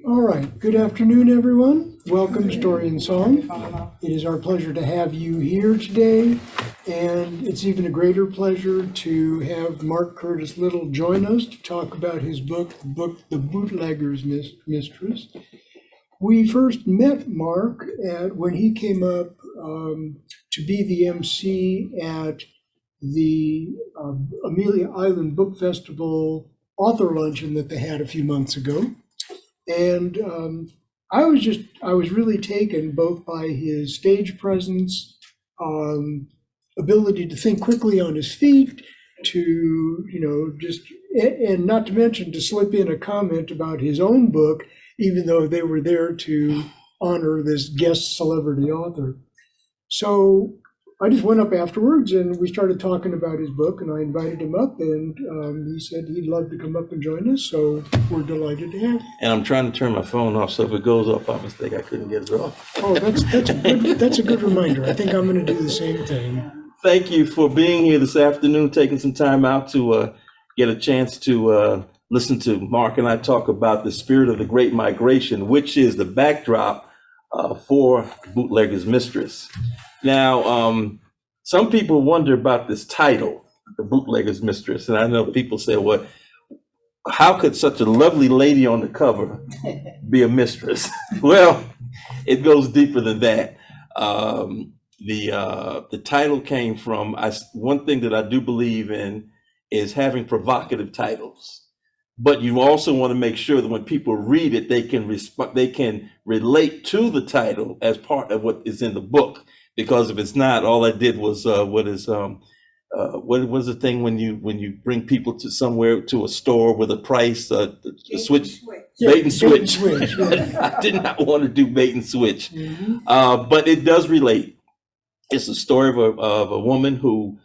All right, good afternoon, everyone. Welcome to Story and Song. It is our pleasure to have you here today, and it's even a greater pleasure to have Marc Curtis Little join us to talk about his book, The Bootlegger's Mistress. We first met Marc when he came up to be the MC at the Amelia Island Book Festival author luncheon that they had a few months ago. And I was really taken both by his stage presence, ability to think quickly on his feet, and not to mention to slip in a comment about his own book, even though they were there to honor this guest celebrity author. So I just went up afterwards and we started talking about his book, and I invited him up, and he said he'd love to come up and join us, so we're delighted to have him. And I'm trying to turn my phone off, so if it goes off by mistake, I couldn't get it off. Oh, that's a good reminder. I think I'm going to do the same thing. Thank you for being here this afternoon, taking some time out to get a chance to listen to Marc and I talk about the spirit of the Great Migration, which is the backdrop for Bootlegger's Mistress. Now, some people wonder about this title, The Bootlegger's Mistress. And I know people say, well, how could such a lovely lady on the cover be a mistress? Well, it goes deeper than that. The title came from, one thing that I do believe in is having provocative titles. But you also want to make sure that when people read it, they can relate to the title as part of what is in the book. Because if it's not, all I did was what was the thing when you bring people to somewhere, to a store with a price, switch. Bait and switch. I did not want to do bait and switch. Mm-hmm. But it does relate. It's a story of a woman who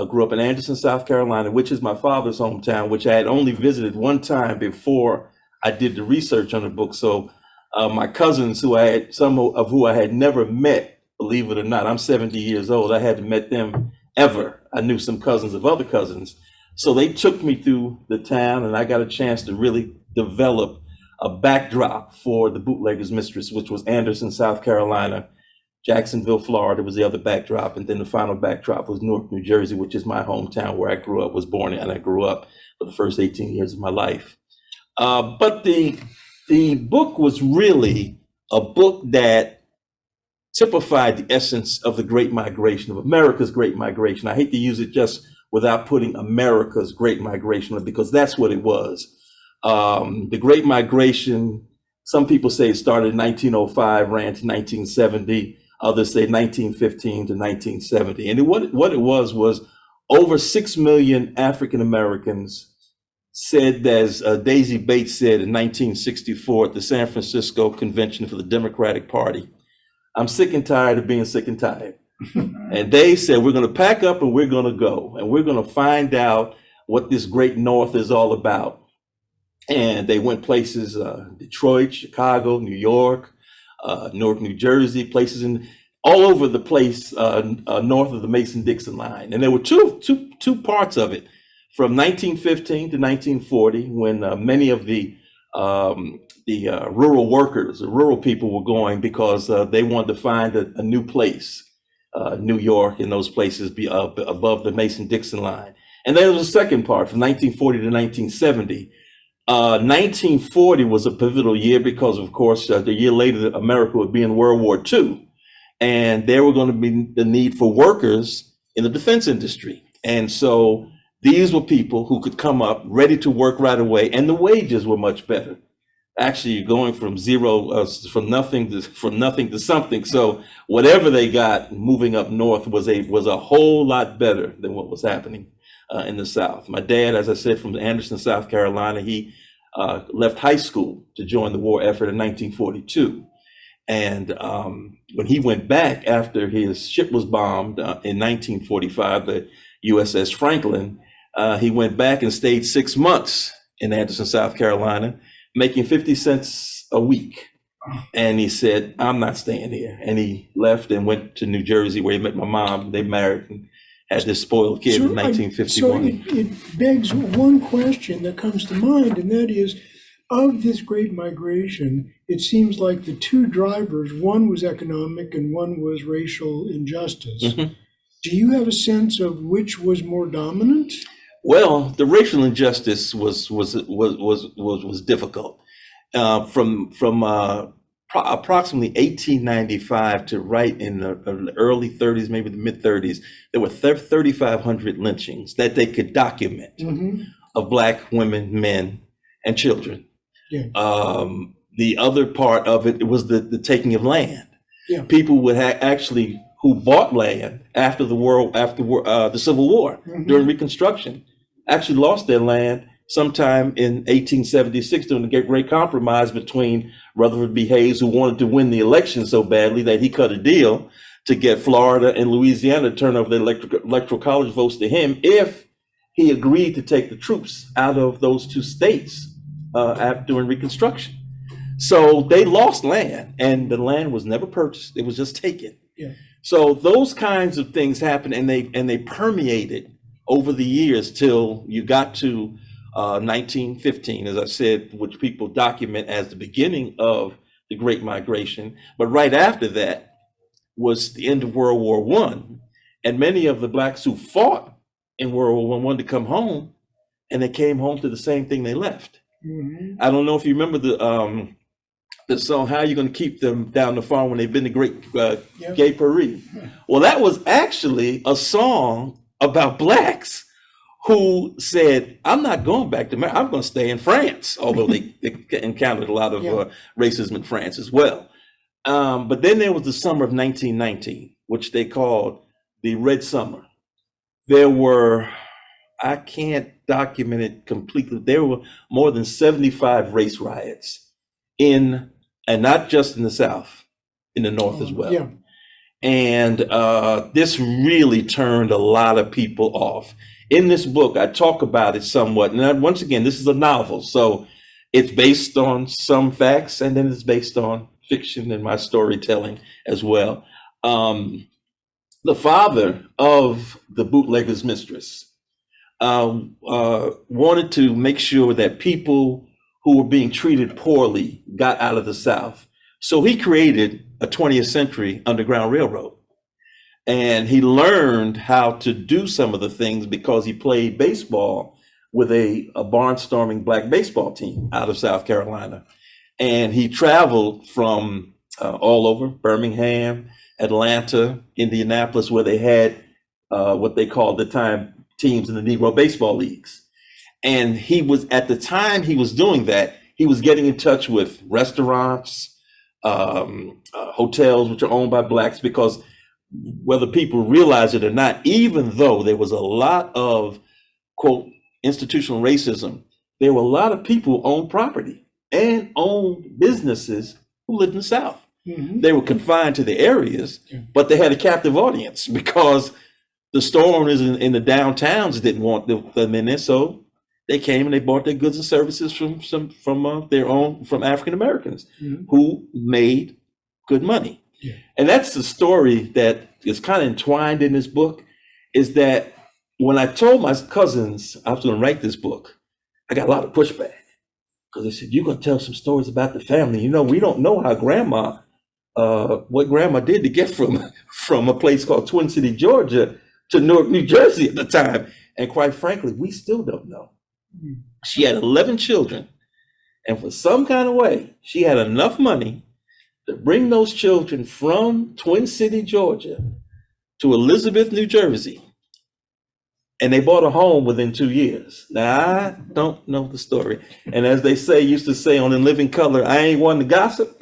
grew up in Anderson, South Carolina, which is my father's hometown, which I had only visited one time before I did the research on the book. So my cousins, some of who I had never met, believe it or not, I'm 70 years old. I hadn't met them ever. I knew some cousins of other cousins. So they took me through the town, and I got a chance to really develop a backdrop for The Bootlegger's Mistress, which was Anderson, South Carolina. Jacksonville, Florida was the other backdrop. And then the final backdrop was Newark, New Jersey, which is my hometown where I grew up, was born, and I grew up for the first 18 years of my life. But the book was really a book that typified the essence of the Great Migration, of America's Great Migration. I hate to use it just without putting America's Great Migration, because that's what it was. The Great Migration, some people say it started in 1905, ran to 1970. Others say 1915 to 1970. And what it was over 6 million African Americans said, as Daisy Bates said in 1964 at the San Francisco Convention for the Democratic Party, I'm sick and tired of being sick and tired. And they said, we're going to pack up and we're going to go. And we're going to find out what this great North is all about. And they went places, Detroit, Chicago, New York, Newark, New Jersey, places all over the place north of the Mason-Dixon line. And there were two parts of it, from 1915 to 1940, when many of the rural workers, the rural people were going because they wanted to find a new place, New York and those places be up above the Mason-Dixon line. And then there was a second part from 1940 to 1970. 1940 was a pivotal year because, of course, the year later, America would be in World War II. And there were going to be the need for workers in the defense industry. And so these were people who could come up ready to work right away, and the wages were much better. Actually, you're going from nothing to something. So whatever they got moving up north was a whole lot better than what was happening in the South. My dad, as I said, from Anderson, South Carolina, he left high school to join the war effort in 1942. And when he went back after his ship was bombed in 1945, the USS Franklin, he went back and stayed 6 months in Anderson, South Carolina, making 50 cents a week. And he said, I'm not staying here. And he left and went to New Jersey, where he met my mom. They married and had this spoiled kid in 1951. So it begs one question that comes to mind, and that is, of this great migration, it seems like the two drivers, one was economic and one was racial injustice. Mhm. Do you have a sense of which was more dominant? Well, the racial injustice was difficult. From approximately 1895 to right in the early 30s, maybe the mid 30s, there were 3,500 lynchings that they could document of Black women, men, and children. Yeah. The other part of it was the taking of land. Yeah. People would actually who bought land after the Civil War during Reconstruction actually lost their land sometime in 1876 during the Great Compromise between Rutherford B. Hayes, who wanted to win the election so badly that he cut a deal to get Florida and Louisiana to turn over their electoral college votes to him if he agreed to take the troops out of those two states during Reconstruction. So they lost land, and the land was never purchased; it was just taken. Yeah. So those kinds of things happened, and they permeated over the years till you got to 1915, as I said, which people document as the beginning of the Great Migration. But right after that was the end of World War I, and many of the Blacks who fought in World War I wanted to come home, and they came home to the same thing they left. I don't know if you remember the song, "How Are You Going to Keep Them Down the Farm When They've Been to Great Gay Paris?" Well, that was actually a song about Blacks who said, "I'm not going back to America, I'm going to stay in France," although they encountered a lot of racism in France as well. But then there was the summer of 1919, which they called the Red Summer. There were, I can't document it completely, there were more than 75 race riots and not just in the South, in the North as well. Yeah. And this really turned a lot of people off. In this book, I talk about it somewhat. And once again, this is a novel, so it's based on some facts, and then it's based on fiction and my storytelling as well. The father of the bootlegger's mistress wanted to make sure that people who were being treated poorly got out of the South. So he created a 20th century Underground Railroad. And he learned how to do some of the things because he played baseball with a barnstorming Black baseball team out of South Carolina. And he traveled from all over Birmingham, Atlanta, Indianapolis, where they had what they called at the time teams in the Negro baseball leagues. And he was, at the time he was doing that, he was getting in touch with restaurants, hotels, which are owned by Blacks, because whether people realize it or not, even though there was a lot of, quote, institutional racism, there were a lot of people who owned property and owned businesses who lived in the South. They were confined to the areas, but they had a captive audience because the store owners in the downtowns didn't want them in there, so they came and they bought their goods and services from African Americans who made good money. And that's the story that is kind of entwined in this book, is that when I told my cousins I was going to write this book, I got a lot of pushback because they said, "You're going to tell some stories about the family. You know, we don't know how what grandma did to get from a place called Twin City, Georgia to Newark, New Jersey at the time." And quite frankly, we still don't know. She had 11 children. And for some kind of way, she had enough money to bring those children from Twin City, Georgia to Elizabeth, New Jersey. And they bought a home within 2 years. Now, I don't know the story. And as they used to say on In Living Color, I ain't one to gossip.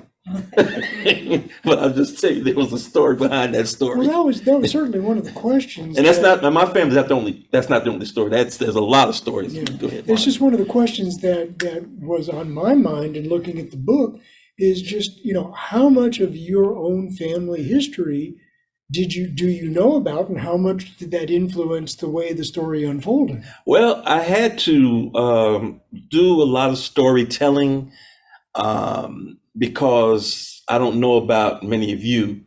But I'll just tell you, there was a story behind that story. Well, that was certainly one of the questions. And that's not, my family's not the only story. There's a lot of stories. Yeah. Go ahead, It's Mark. just one of the questions that was on my mind in looking at the book is just, how much of your own family history do you know about, and how much did that influence the way the story unfolded? Well, I had to do a lot of storytelling because I don't know about many of you,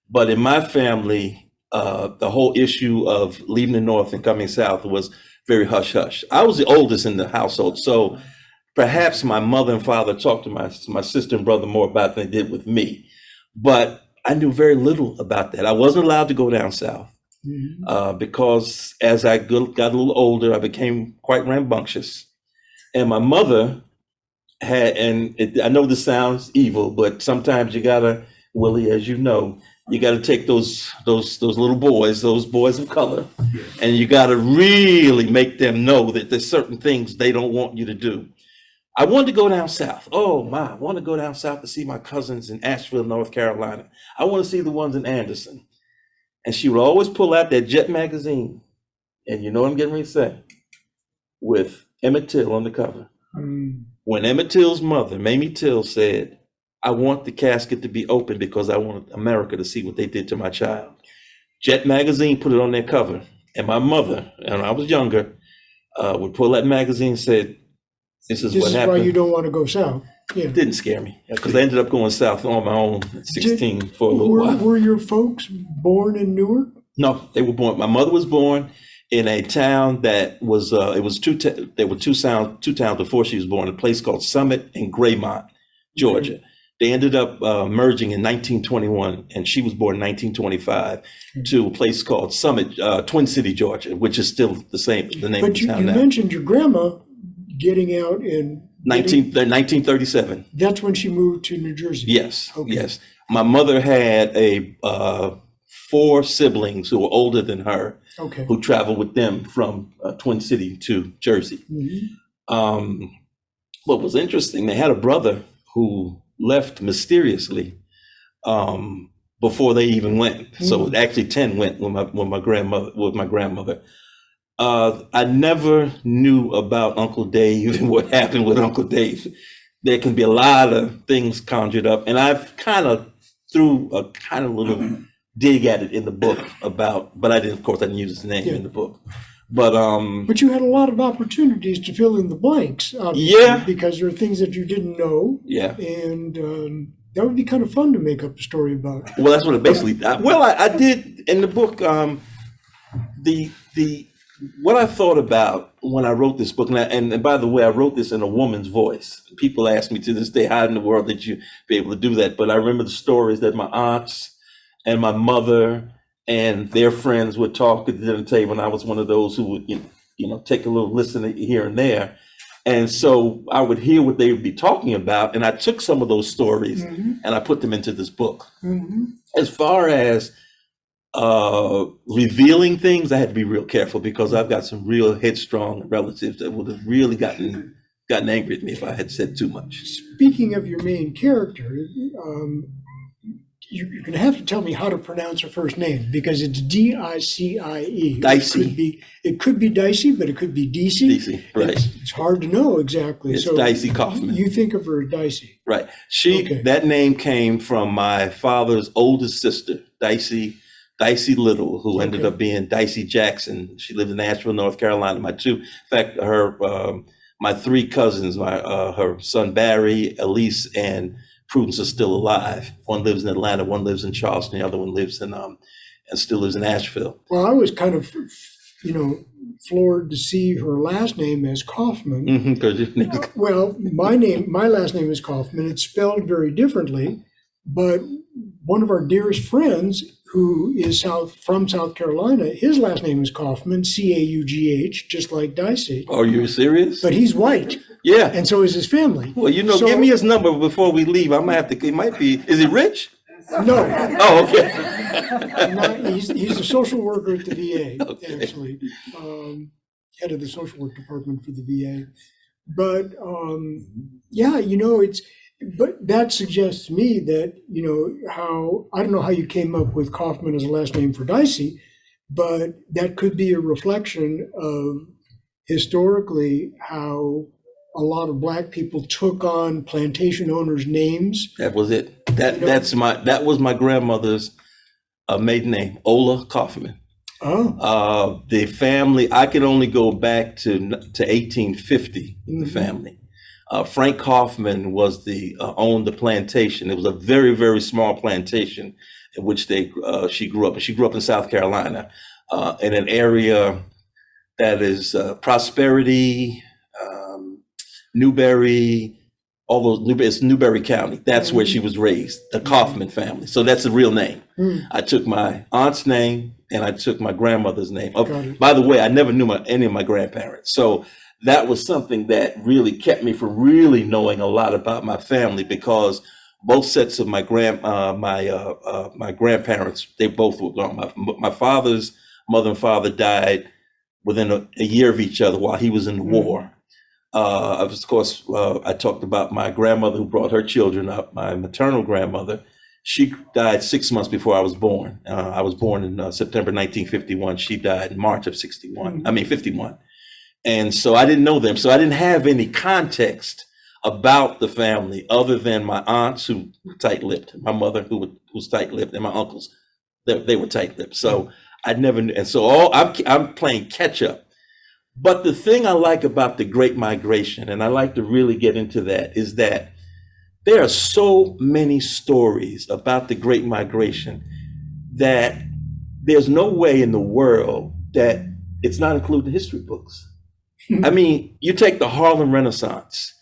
but in my family, the whole issue of leaving the North and coming South was very hush-hush. I was the oldest in the household, so perhaps my mother and father talked to my sister and brother more about than they did with me. But I knew very little about that. I wasn't allowed to go down south because as I got a little older, I became quite rambunctious. And my mother had, I know this sounds evil, but sometimes you gotta, Willie, as you know, you gotta take those little boys, those boys of color, and you gotta really make them know that there's certain things they don't want you to do. I wanted to go down south. Oh my, I want to go down south to see my cousins in Asheville, North Carolina. I want to see the ones in Anderson. And she would always pull out that Jet magazine. And you know what I'm getting ready to say? With Emmett Till on the cover. When Emmett Till's mother, Mamie Till, said, I want the casket to be open because I want America to see what they did to my child. Jet magazine put it on their cover. And my mother, and I was younger, would pull that magazine and said, this is what happened. Why you don't want to go south. Yeah. It didn't scare me because I ended up going south on my own at 16 for a little while. Were your folks born in Newark? No, they were born. My mother was born in a town that was, there were two towns before she was born, a place called Summit and Graymont, Georgia. They ended up merging in 1921, and she was born in 1925 to a place called Summit, Twin City, Georgia, which is still the same, the name of the town now. But you mentioned your grandma getting out in 1937. That's when she moved to New Jersey. Yes, okay. Yes. My mother had 4 siblings who were older than her, who traveled with them from Twin City to Jersey. What was interesting, they had a brother who left mysteriously before they even went. So actually 10 went with my grandmother. I never knew about Uncle Dave and what happened with Uncle Dave. There can be a lot of things conjured up, and I've kind of threw a kind of little dig at it in the book about, but I didn't use his name in the book. But you had a lot of opportunities to fill in the blanks, because there are things that you didn't know. Yeah. And that would be kind of fun to make up a story about. Well, that's what it basically, I did in the book, what I thought about when I wrote this book, and by the way, I wrote this in a woman's voice. People ask me to this day, how in the world did you be able to do that? But I remember the stories that my aunts and my mother and their friends would talk at the dinner table, and I was one of those who would, take a little listen here and there. And so I would hear what they would be talking about, and I took some of those stories and I put them into this book. As far as revealing things, I had to be real careful because I've got some real headstrong relatives that would have really gotten angry at me if I had said too much. Speaking of your main character, you're going to have to tell me how to pronounce her first name because it's D-I-C-I-E. Dicey. It could be Dicey, but it could be Dicey. Dicey, right. It's hard to know exactly. It's Dicey Kaufman. You think of her as Dicey. Right. That name came from my father's oldest sister, Dicey Little, who ended up being Dicey Jackson. She lived in Asheville, North Carolina. My 3 cousins, her son Barry, Elise, and Prudence are still alive. One lives in Atlanta, one lives in Charleston, the other one lives in and still lives in Asheville. Well, I was kind of, floored to see her last name as Kaufman. Well, my last name is Kaufman. It's spelled very differently, but one of our dearest friends who is from South Carolina, his last name is Kaufman, C-A-U-G-H, just like Dicey. Are you serious? But he's white. Yeah. And so is his family. Well, give me his number before we leave. I might have to, is he rich? No. Oh, okay. He's a social worker at the VA, actually. Head of the social work department for the VA. But but that suggests to me that, I don't know how you came up with Kaufman as a last name for Dicey, but that could be a reflection of historically how a lot of Black people took on plantation owners' names. That was it. That was my grandmother's maiden name, Ola Kaufman. Oh. The family, I can only go back to 1850 in the family. Frank Kaufman was owned the plantation. It was a very, very small plantation in which she grew up. And she grew up in South Carolina, in an area that is prosperity, Newberry, it's Newberry County. That's where she was raised, the Kaufman family. So that's the real name. I took my aunt's name and I took my grandmother's name. By the way, I never knew any of my grandparents. So that was something that really kept me from really knowing a lot about my family, because both sets of my grandparents, they both were gone. My father's mother and father died within a year of each other while he was in the war. Of course, I talked about my grandmother who brought her children up, my maternal grandmother. She died 6 months before I was born. I was born in September 1951. She died in March of 51. And so I didn't know them. So I didn't have any context about the family other than my aunts who were tight-lipped, my mother who was tight-lipped, and my uncles, they were tight-lipped. So I never knew. And so I'm playing catch-up. But the thing I like about the Great Migration, and I like to really get into that, is that there are so many stories about the Great Migration that there's no way in the world that it's not included in history books. I mean, you take the Harlem Renaissance,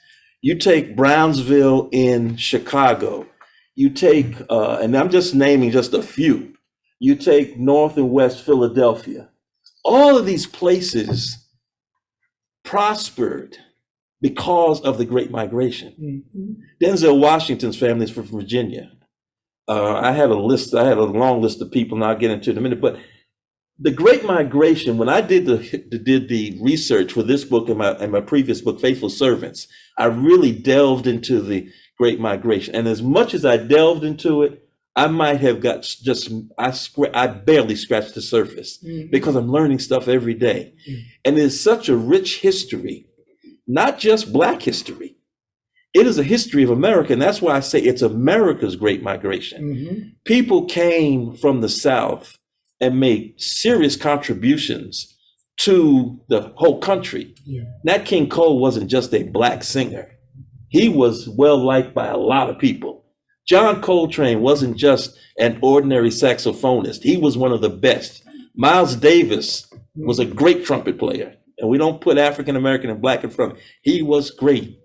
you take Brownsville in Chicago, you take, and I'm just naming just a few, you take North and West Philadelphia. All of these places prospered because of the Great Migration. Denzel Washington's family is from Virginia. I had a long list of people, and I'll get into it in a minute, but the Great Migration, when I did the research for this book and my previous book, Faithful Servants, I really delved into the Great Migration. And as much as I delved into it, I might have got I barely scratched the surface, because I'm learning stuff every day. And it's such a rich history, not just Black history. It is a history of America. And that's why I say it's America's Great Migration. People came from the South and made serious contributions to the whole country. Nat King Cole wasn't just a Black singer. He was well liked by a lot of people. John Coltrane wasn't just an ordinary saxophonist. He was one of the best. Miles Davis was a great trumpet player. And we don't put African American and Black in front of him. He was great.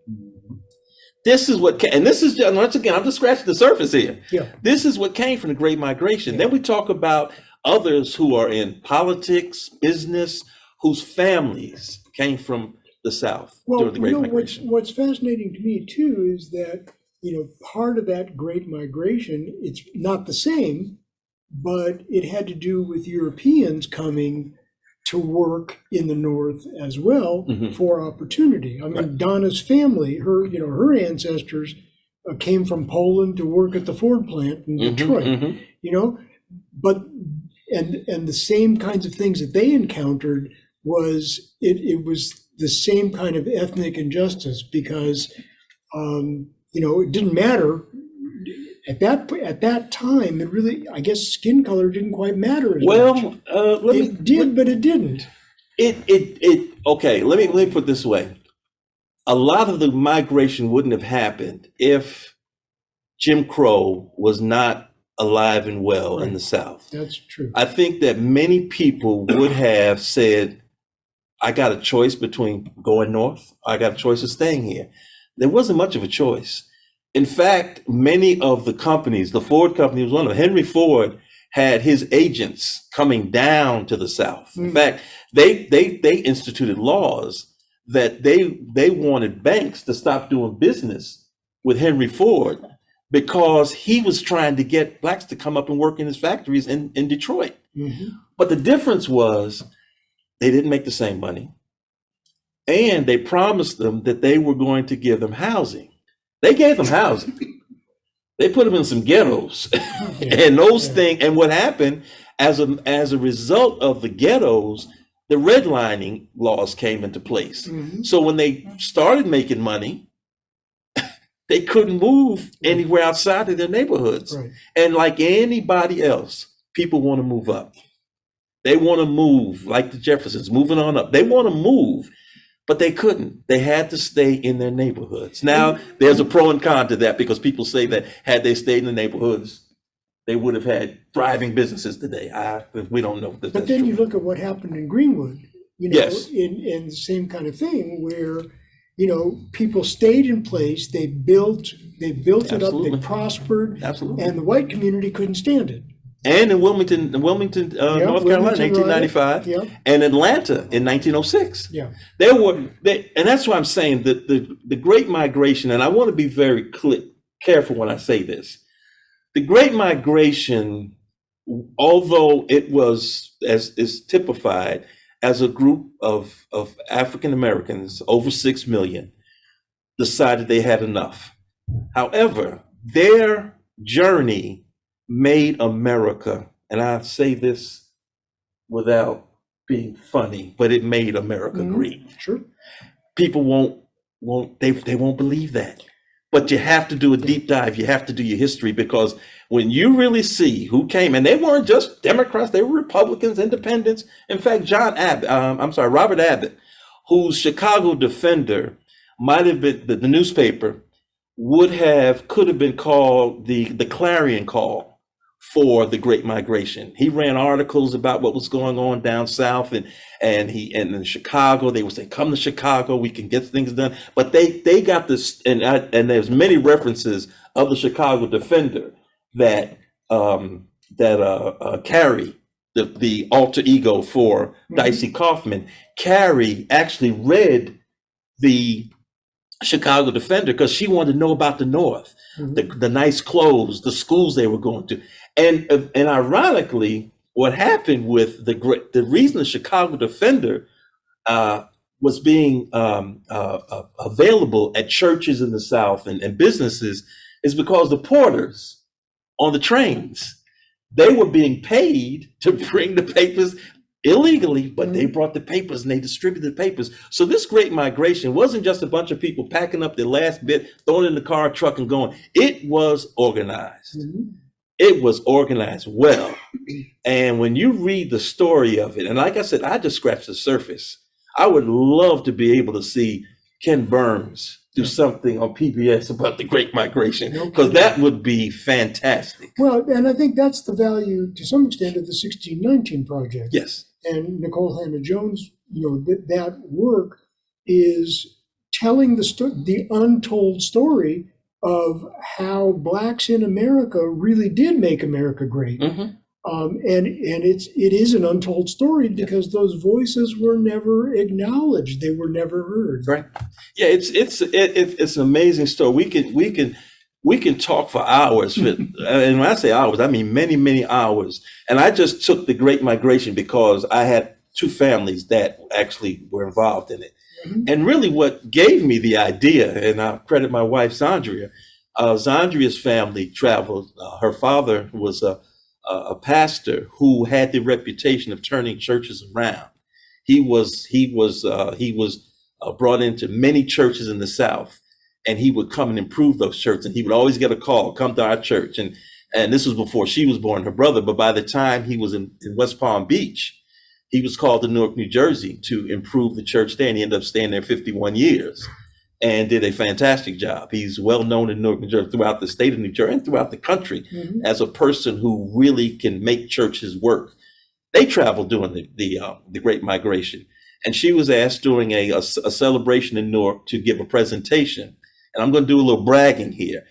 This is what, and this is just, once again, I'm just scratching the surface here. This is what came from the Great Migration. Then we talk about others who are in politics, business, whose families came from the South during the Great Migration. What's fascinating to me too is that, part of that Great Migration, it's not the same, but it had to do with Europeans coming to work in the North as well for opportunity. I mean, Donna's family, her ancestors came from Poland to work at the Ford plant in Detroit, but and the same kinds of things that they encountered was it was the same kind of ethnic injustice, because it didn't matter at that time. It really, I guess, skin color didn't quite matter as much. It did, but it didn't. Okay. Let me put it this way: a lot of the migration wouldn't have happened if Jim Crow was not alive and well in the South. That's true. I think that many people would have said, I got a choice between going north, I got a choice of staying here. There wasn't much of a choice. In fact, many of the companies, the Ford company was one of them. Henry Ford had his agents coming down to the South. In fact, they instituted laws that they wanted banks to stop doing business with Henry Ford, because he was trying to get Blacks to come up and work in his factories in Detroit. But the difference was they didn't make the same money. And they promised them that they were going to give them housing. They gave them housing. They put them in some ghettos. And those things, and what happened as a result of the ghettos, the redlining laws came into place. So when they started making money, they couldn't move anywhere outside of their neighborhoods. And like anybody else, people want to move up. They want to move like the Jeffersons, moving on up. They want to move, but they couldn't. They had to stay in their neighborhoods. Now, there's a pro and con to that, because people say that had they stayed in the neighborhoods, they would have had thriving businesses today. We don't know. But then you look at what happened in Greenwood, in the same kind of thing, where people stayed in place. They built it up. Absolutely. They prospered, Absolutely. and the white community couldn't stand it. And in Wilmington, North Carolina, in 1895, Yep. and Atlanta in 1906. Yeah. And that's why I'm saying that the Great Migration, and I want to be very careful when I say this. The Great Migration, although it was, as is typified, as a group of African Americans, over 6 million, decided they had enough. However, their journey made America, and I say this without being funny, but it made America great. Sure. People won't believe that. But you have to do a deep dive. You have to do your history, because when you really see who came, and they weren't just Democrats, they were Republicans, independents. In fact, Robert Abbott, whose Chicago Defender might have been the newspaper could have been called the clarion call for the Great Migration. He ran articles about what was going on down south, and in Chicago, they would say, "Come to Chicago, we can get things done." But they got this, and there's many references of the Chicago Defender that Carrie, the alter ego for Dicey Kaufman. Carrie actually read the Chicago Defender because she wanted to know about the North, the nice clothes, the schools they were going to. And ironically, what happened with the reason the Chicago Defender was being available at churches in the South and businesses is because the porters on the trains, they were being paid to bring the papers illegally, but they brought the papers and they distributed the papers. So this Great Migration wasn't just a bunch of people packing up their last bit, throwing it in the car, truck, and going. It was organized. It was organized well. And when you read the story of it, and like I said, I just scratched the surface. I would love to be able to see Ken Burns do something on PBS about the Great Migration, because that would be fantastic. Well, and I think that's the value, to some extent, of the 1619 Project. Yes. And Nicole Hannah-Jones, that work is telling the untold story of how Blacks in America really did make America great. And it is an untold story because those voices were never acknowledged. They were never heard. Right. Yeah, it's an amazing story. We can talk for hours. And when I say hours, I mean many, many hours. And I just took the Great Migration because I had two families that actually were involved in it. And really what gave me the idea, and I credit my wife, Zandria, Zandria's family traveled. Her father was a pastor who had the reputation of turning churches around. He was brought into many churches in the South, and he would come and improve those churches. And he would always get a call, "Come to our church." And this was before she was born, her brother. But by the time he was in West Palm Beach, he was called to Newark, New Jersey to improve the church there. And he ended up staying there 51 years and did a fantastic job. He's well known in Newark, New Jersey, throughout the state of New Jersey and throughout the country as a person who really can make churches work. They traveled during the Great Migration. And she was asked during a celebration in Newark to give a presentation. And I'm going to do a little bragging here.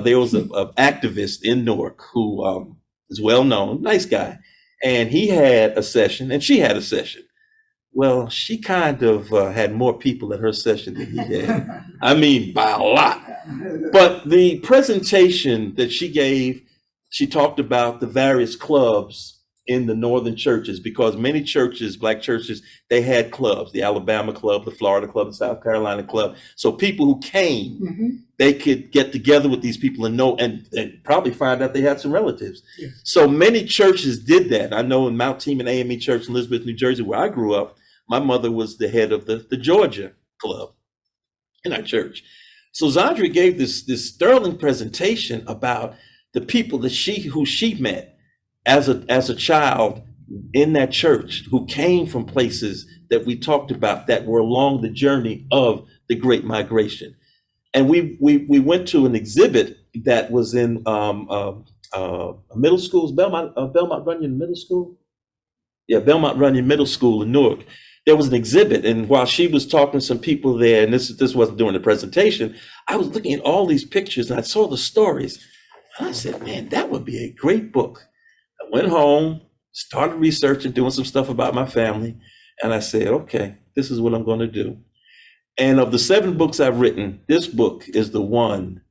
There was an activist in Newark who is well known, nice guy. And he had a session and she had a session. Well, she kind of had more people at her session than he had. I mean, by a lot. But the presentation that she gave, she talked about the various clubs in the northern churches, because many churches, Black churches, they had clubs, the Alabama club, the Florida club, the South Carolina club. So people who came, they could get together with these people and know, and probably find out they had some relatives. So many churches did that. I know in Mount Teman AME Church in Elizabeth, New Jersey, where I grew up, my mother was the head of the Georgia club in our church. So Zandria gave this sterling presentation about the people that who she met as a child in that church, who came from places that we talked about that were along the journey of the Great Migration. And we went to an exhibit that was in middle schools, Belmont Runyon Middle School. Yeah, Belmont Runyon Middle School in Newark. there was an exhibit, and while she was talking to some people there, and this wasn't during the presentation, I was looking at all these pictures and I saw the stories. And I said, man, that would be a great book. I went home, started researching, doing some stuff about my family, and I said, okay, this is what I'm going to do. And of the 7 books I've written, this book is the one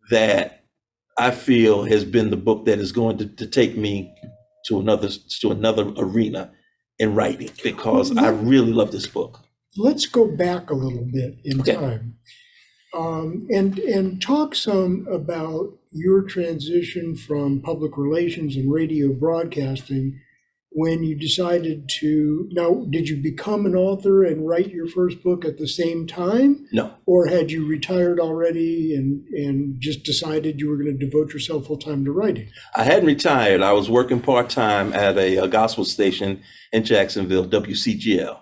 that I feel has been the book that is going to take me to another arena in writing, because I really love this book. Let's go back a little bit in time, and talk some about your transition from public relations and radio broadcasting when you decided to. Now, did you become an author and write your first book at the same time? No. Or had you retired already and just decided you were going to devote yourself full time to writing? I hadn't retired. I was working part-time at a gospel station in Jacksonville, WCGL.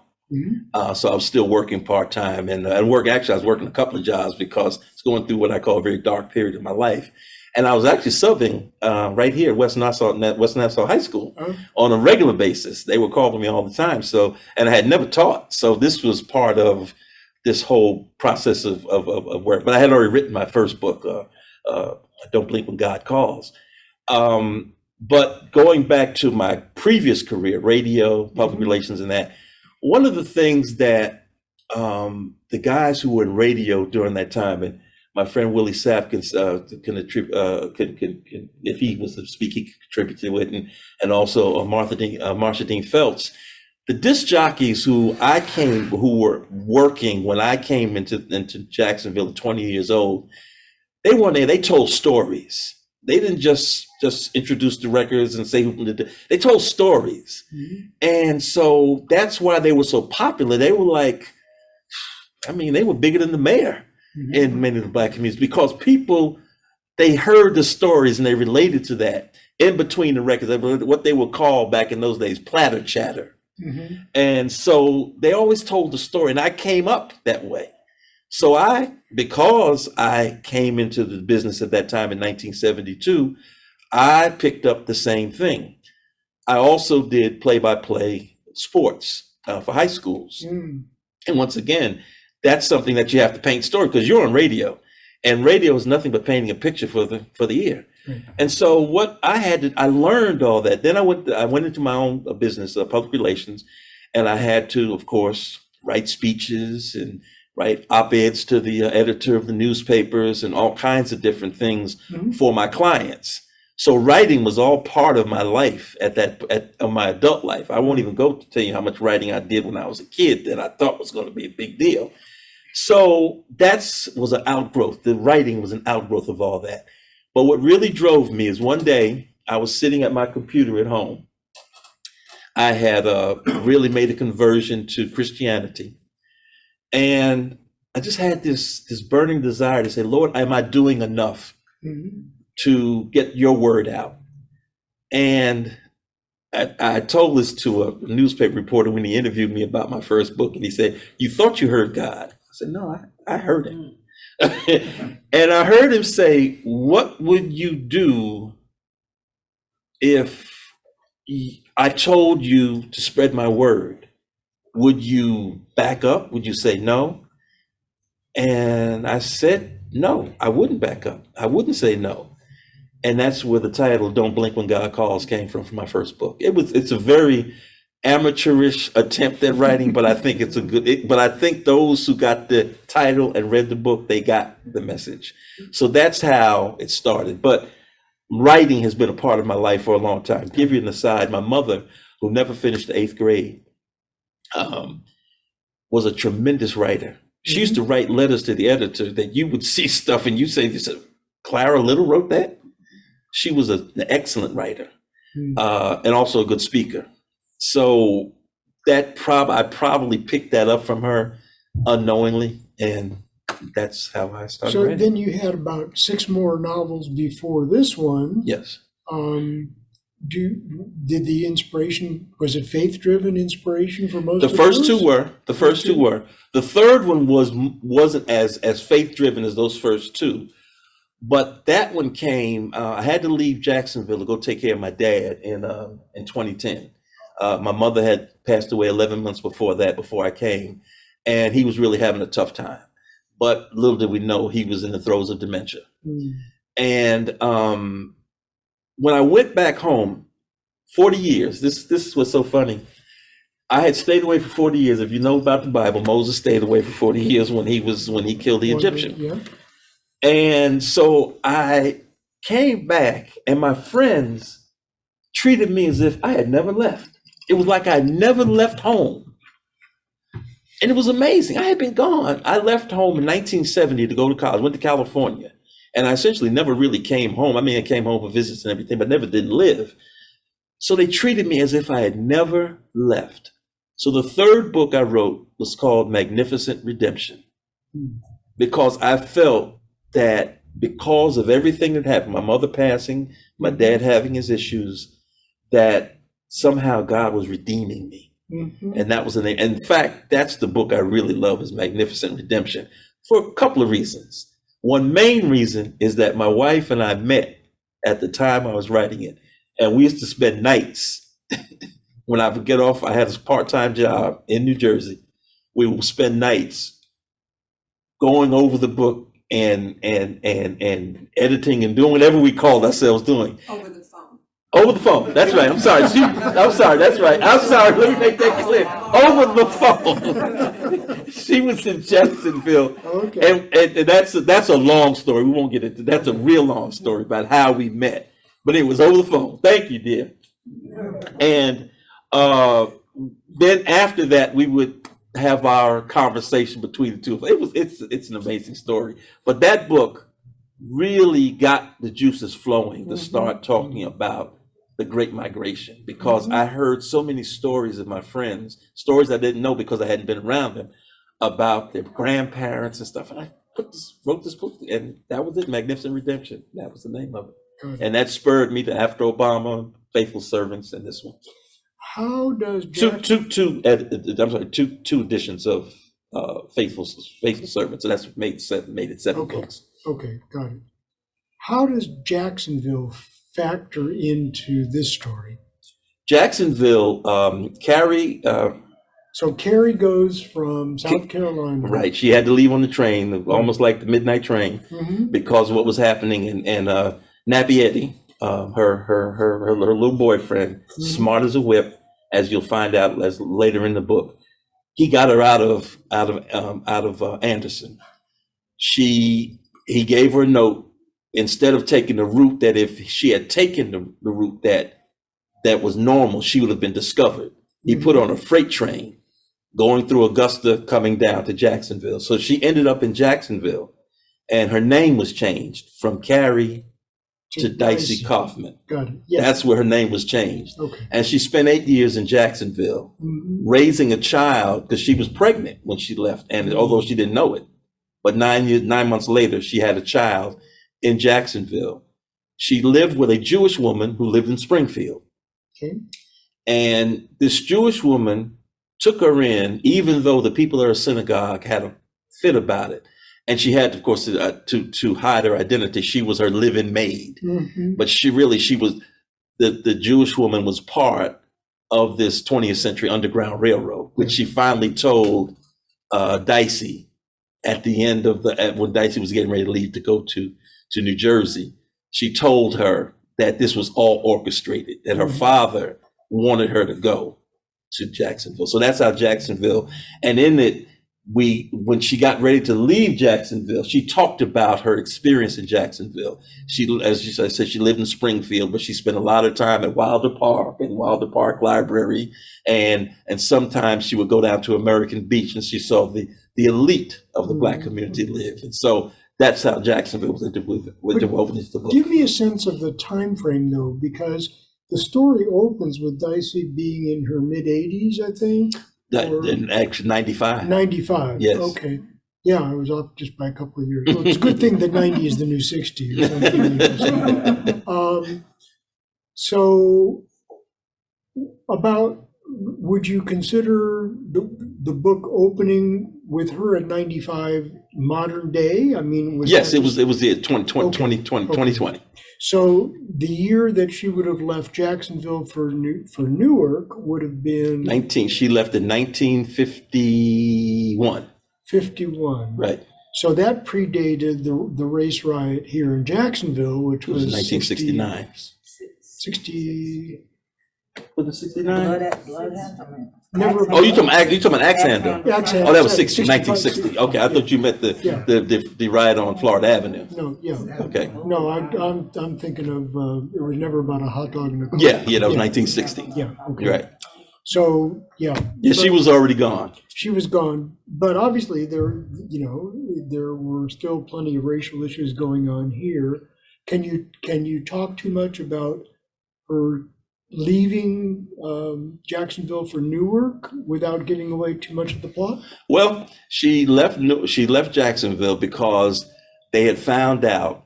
So I was still working part-time, and I was working a couple of jobs because it's going through what I call a very dark period of my life. And I was actually subbing right here at West Nassau High School on a regular basis. They were calling me all the time. So, and I had never taught. So this was part of this whole process of work. But I had already written my first book, Don't Blink When God Calls. But going back to my previous career, radio, public relations, and that, one of the things that the guys who were in radio during that time, and my friend Willie Sapp can if he was to speak, he could contribute to it, and also Marsha Dean Feltz. The disc jockeys who were working when I came into Jacksonville at 20 years old, they weren't there. They told stories. They didn't just introduce the records and say who did it. They told stories. And so that's why they were so popular. They were like, they were bigger than the mayor in many of the Black communities, because people, they heard the stories and they related to that in between the records, what they would call back in those days platter chatter. And so they always told the story, and I came up that way. So because I came into the business at that time in 1972, I picked up the same thing. I also did play-by-play sports for high schools. And once again, that's something that you have to paint story, because you're on radio, and radio is nothing but painting a picture for the ear. And so what I learned all that. Then I went into my own business, public relations, and I had to, of course, write speeches and write op-eds to the editor of the newspapers and all kinds of different things for my clients. So writing was all part of my life of my adult life. I won't even go to tell you how much writing I did when I was a kid that I thought was going to be a big deal. So that was an outgrowth. The writing was an outgrowth of all that. But what really drove me is one day I was sitting at my computer at home. I had really made a conversion to Christianity. And I just had this burning desire to say, Lord, am I doing enough to get your word out? And I told this to a newspaper reporter when he interviewed me about my first book, and he said, "You thought you heard God?" I said, "No, I heard him." And I heard him say, "What would you do if I told you to spread my word? Would you back up? Would you say no?" And I said, no, I wouldn't back up. I wouldn't say no. And that's where the title "Don't Blink When God Calls" came from for my first book. It's a very amateurish attempt at writing, but I think it's but I think those who got the title and read the book, they got the message. So that's how it started. But writing has been a part of my life for a long time. Give you an aside, my mother, who never finished the 8th grade, was a tremendous writer. She used to write letters to the editor that you would see stuff and you said, Clara Little wrote that? She was an excellent writer and also a good speaker. So I probably picked that up from her unknowingly, and that's how I started writing. Then you had about 6 more novels before this one. Yes. Did the inspiration, was it faith-driven inspiration for most of the first two were. The first two were. The third one wasn't as faith-driven as those first two. But that one came, I had to leave Jacksonville to go take care of my dad in 2010. My mother had passed away 11 months before that, before I came, and he was really having a tough time. But little did we know he was in the throes of dementia. And when I went back home, 40 years, this was so funny. I had stayed away for 40 years. If you know about the Bible, Moses stayed away for 40 years when he killed the Egyptian. Yeah. And so I came back, and my friends treated me as if I had never left. It was like I never left home. And it was amazing. I had been gone. I left home in 1970 to go to college, went to California. And I essentially never really came home. I mean, I came home for visits and everything, but never did live. So they treated me as if I had never left. So the third book I wrote was called Magnificent Redemption, because I felt that because of everything that happened, my mother passing, my dad having his issues, that somehow God was redeeming me. And that was the name. In fact, that's the book I really love, is Magnificent Redemption, for a couple of reasons. One main reason is that my wife and I met at the time I was writing it, and we used to spend nights. When I would get off, I had this part-time job in New Jersey. We would spend nights going over the book and editing and doing whatever we called ourselves doing. Over the phone. Over the phone. That's right. I'm sorry. I'm sorry. That's right. I'm sorry. Let me make that clear. Over the phone. She was in Jacksonville. Okay. And that's a long story. We won't get into. That's a real long story about how we met. But it was over the phone. Thank you, dear. And then after that, we would have our conversation between the two of us. It's an amazing story. But that book really got the juices flowing to start talking about the Great Migration, because I heard so many stories of my friends, stories I didn't know because I hadn't been around them, about their grandparents and stuff. And I wrote this book, and that was it, Magnificent Redemption. That was the name of it. And that spurred me to, after Obama, Faithful Servants, and this one. How does two editions of Faithful Servants, and that's what made it seven books. Okay, got it. How does Jacksonville factor into this story? Jacksonville, Carrie. So Carrie goes from South Carolina. Right, she had to leave on the train, almost like the midnight train, because of what was happening. And Nappy Eddie, her little boyfriend, smart as a whip, as you'll find out as later in the book, he got her out of Anderson. He gave her a note. Instead of taking the route that, if she had taken the route that was normal, she would have been discovered. He put her on a freight train going through Augusta, coming down to Jacksonville. So she ended up in Jacksonville, and her name was changed from Carrie to Dicey Kaufman. Got it. Yeah. That's where her name was changed. Okay. And she spent 8 years in Jacksonville raising a child, because she was pregnant when she left, and although she didn't know it, but 9 months later, she had a child in Jacksonville. She lived with a Jewish woman who lived in Springfield. Okay. And this Jewish woman took her in, even though the people at her synagogue had a fit about it. And she had, of course, to hide her identity. She was her living maid. But she was, the Jewish woman was part of this 20th century Underground Railroad, which she finally told Dicey at the end of when Dicey was getting ready to leave to go to New Jersey. She told her that this was all orchestrated, that her father wanted her to go to Jacksonville. So that's how Jacksonville, and in it, when she got ready to leave Jacksonville, she talked about her experience in Jacksonville. As I said, she lived in Springfield, but she spent a lot of time at Wilder Park and Wilder Park Library, and sometimes she would go down to American Beach, and she saw the elite of the Black community live. And so that's how Jacksonville was interwoven into the book. Give me a sense of the time frame, though, because the story opens with Dicey being in her mid-80s, I think. In actually 95. 95. Yes. Okay. Yeah, I was off just by a couple of years. Well, it's a good thing that 90 is the new 60 or something. So, would you consider the book opening with her at 95, modern day, I mean, was Yes, that it was 2020. Okay. So the year that she would have left Jacksonville for Newark would have been 19. She left in 1951. 51. Right. So that predated the race riot here in Jacksonville, which It was was 1969. 60. Was it 69? Never. Oh, you talking about axe handle? Axe Oh, that was 65, 1960. Okay, I thought you meant Yeah. the riot on Florida Avenue. No, yeah. Okay. No, I'm thinking of it was never about a hot dog and a Coke. Yeah, that was 1960. Yeah. Okay. You're right. So yeah. Yeah, she was already gone. She was gone, but obviously there were still plenty of racial issues going on here. Can you talk too much about her leaving Jacksonville for Newark without giving away too much of the plot? Well, she left Jacksonville because they had found out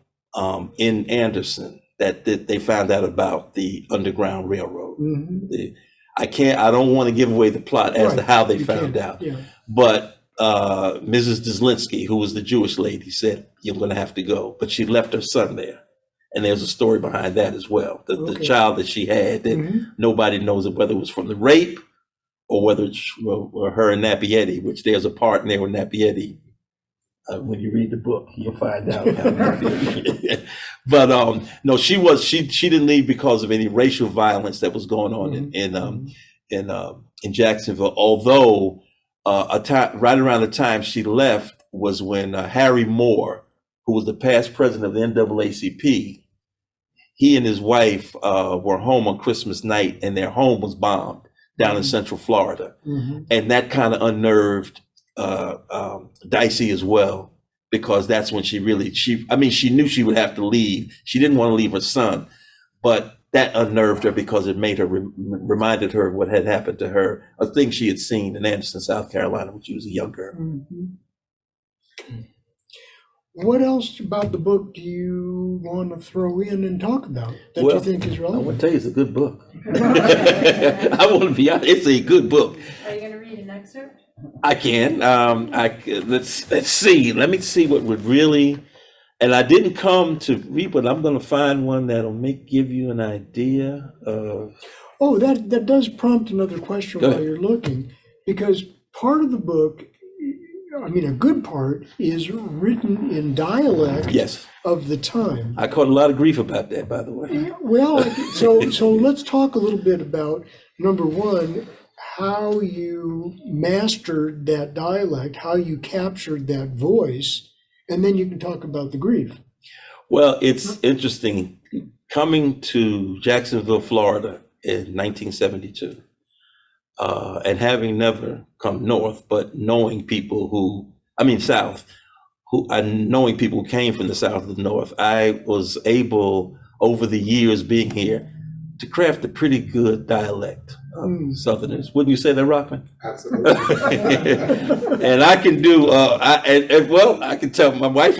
in Anderson that they found out about the Underground Railroad. Mm-hmm. I don't want to give away the plot as to how they You found can't. out. Yeah. But Mrs. Deslinsky, who was the Jewish lady, said, "You're going to have to go." But she left her son there. And there's a story behind that as well. The Okay. child that she had, that Mhm. nobody knows whether it was from the rape or whether it's her and Nappy Eddie, which there's a part in there with Nappy Eddie. When you read the book, you'll find out. But no, she didn't leave because of any racial violence that was going on in Jacksonville. Although right around the time she left was when Harry Moore, who was the past president of the NAACP, he and his wife were home on Christmas night, and their home was bombed down in Central Florida. Mhm. And that kind of unnerved Dicey as well, because that's when she knew she would have to leave. She didn't want to leave her son, but that unnerved her because it made her reminded her of what had happened to her, a thing she had seen in Anderson, South Carolina, when she was a young girl. Mhm. What else about the book do you want to throw in and talk about that you think is I want relevant? to tell you, it's a good book. I want to be honest, it's a good book. Are you going to read an excerpt? I can. Let's see. Let me see what would really. And I didn't come to read, but I'm going to find one that'll give you an idea of. Oh, that does prompt another question Go while ahead. you're looking, because part of the book, I mean, a good part is written in dialect Yes, of the time. I caught a lot of grief about that, by the way. Well, so let's talk a little bit about, number one, how you mastered that dialect, how you captured that voice, and then you can talk about the grief. Well, it's interesting coming to Jacksonville, Florida in 1972, and having never come north, but knowing people south, knowing people who came from the south to the north, I was able, over the years being here, to craft a pretty good dialect of Southerners. Wouldn't you say that, Rockman? Absolutely. And I can do, I can tell my wife,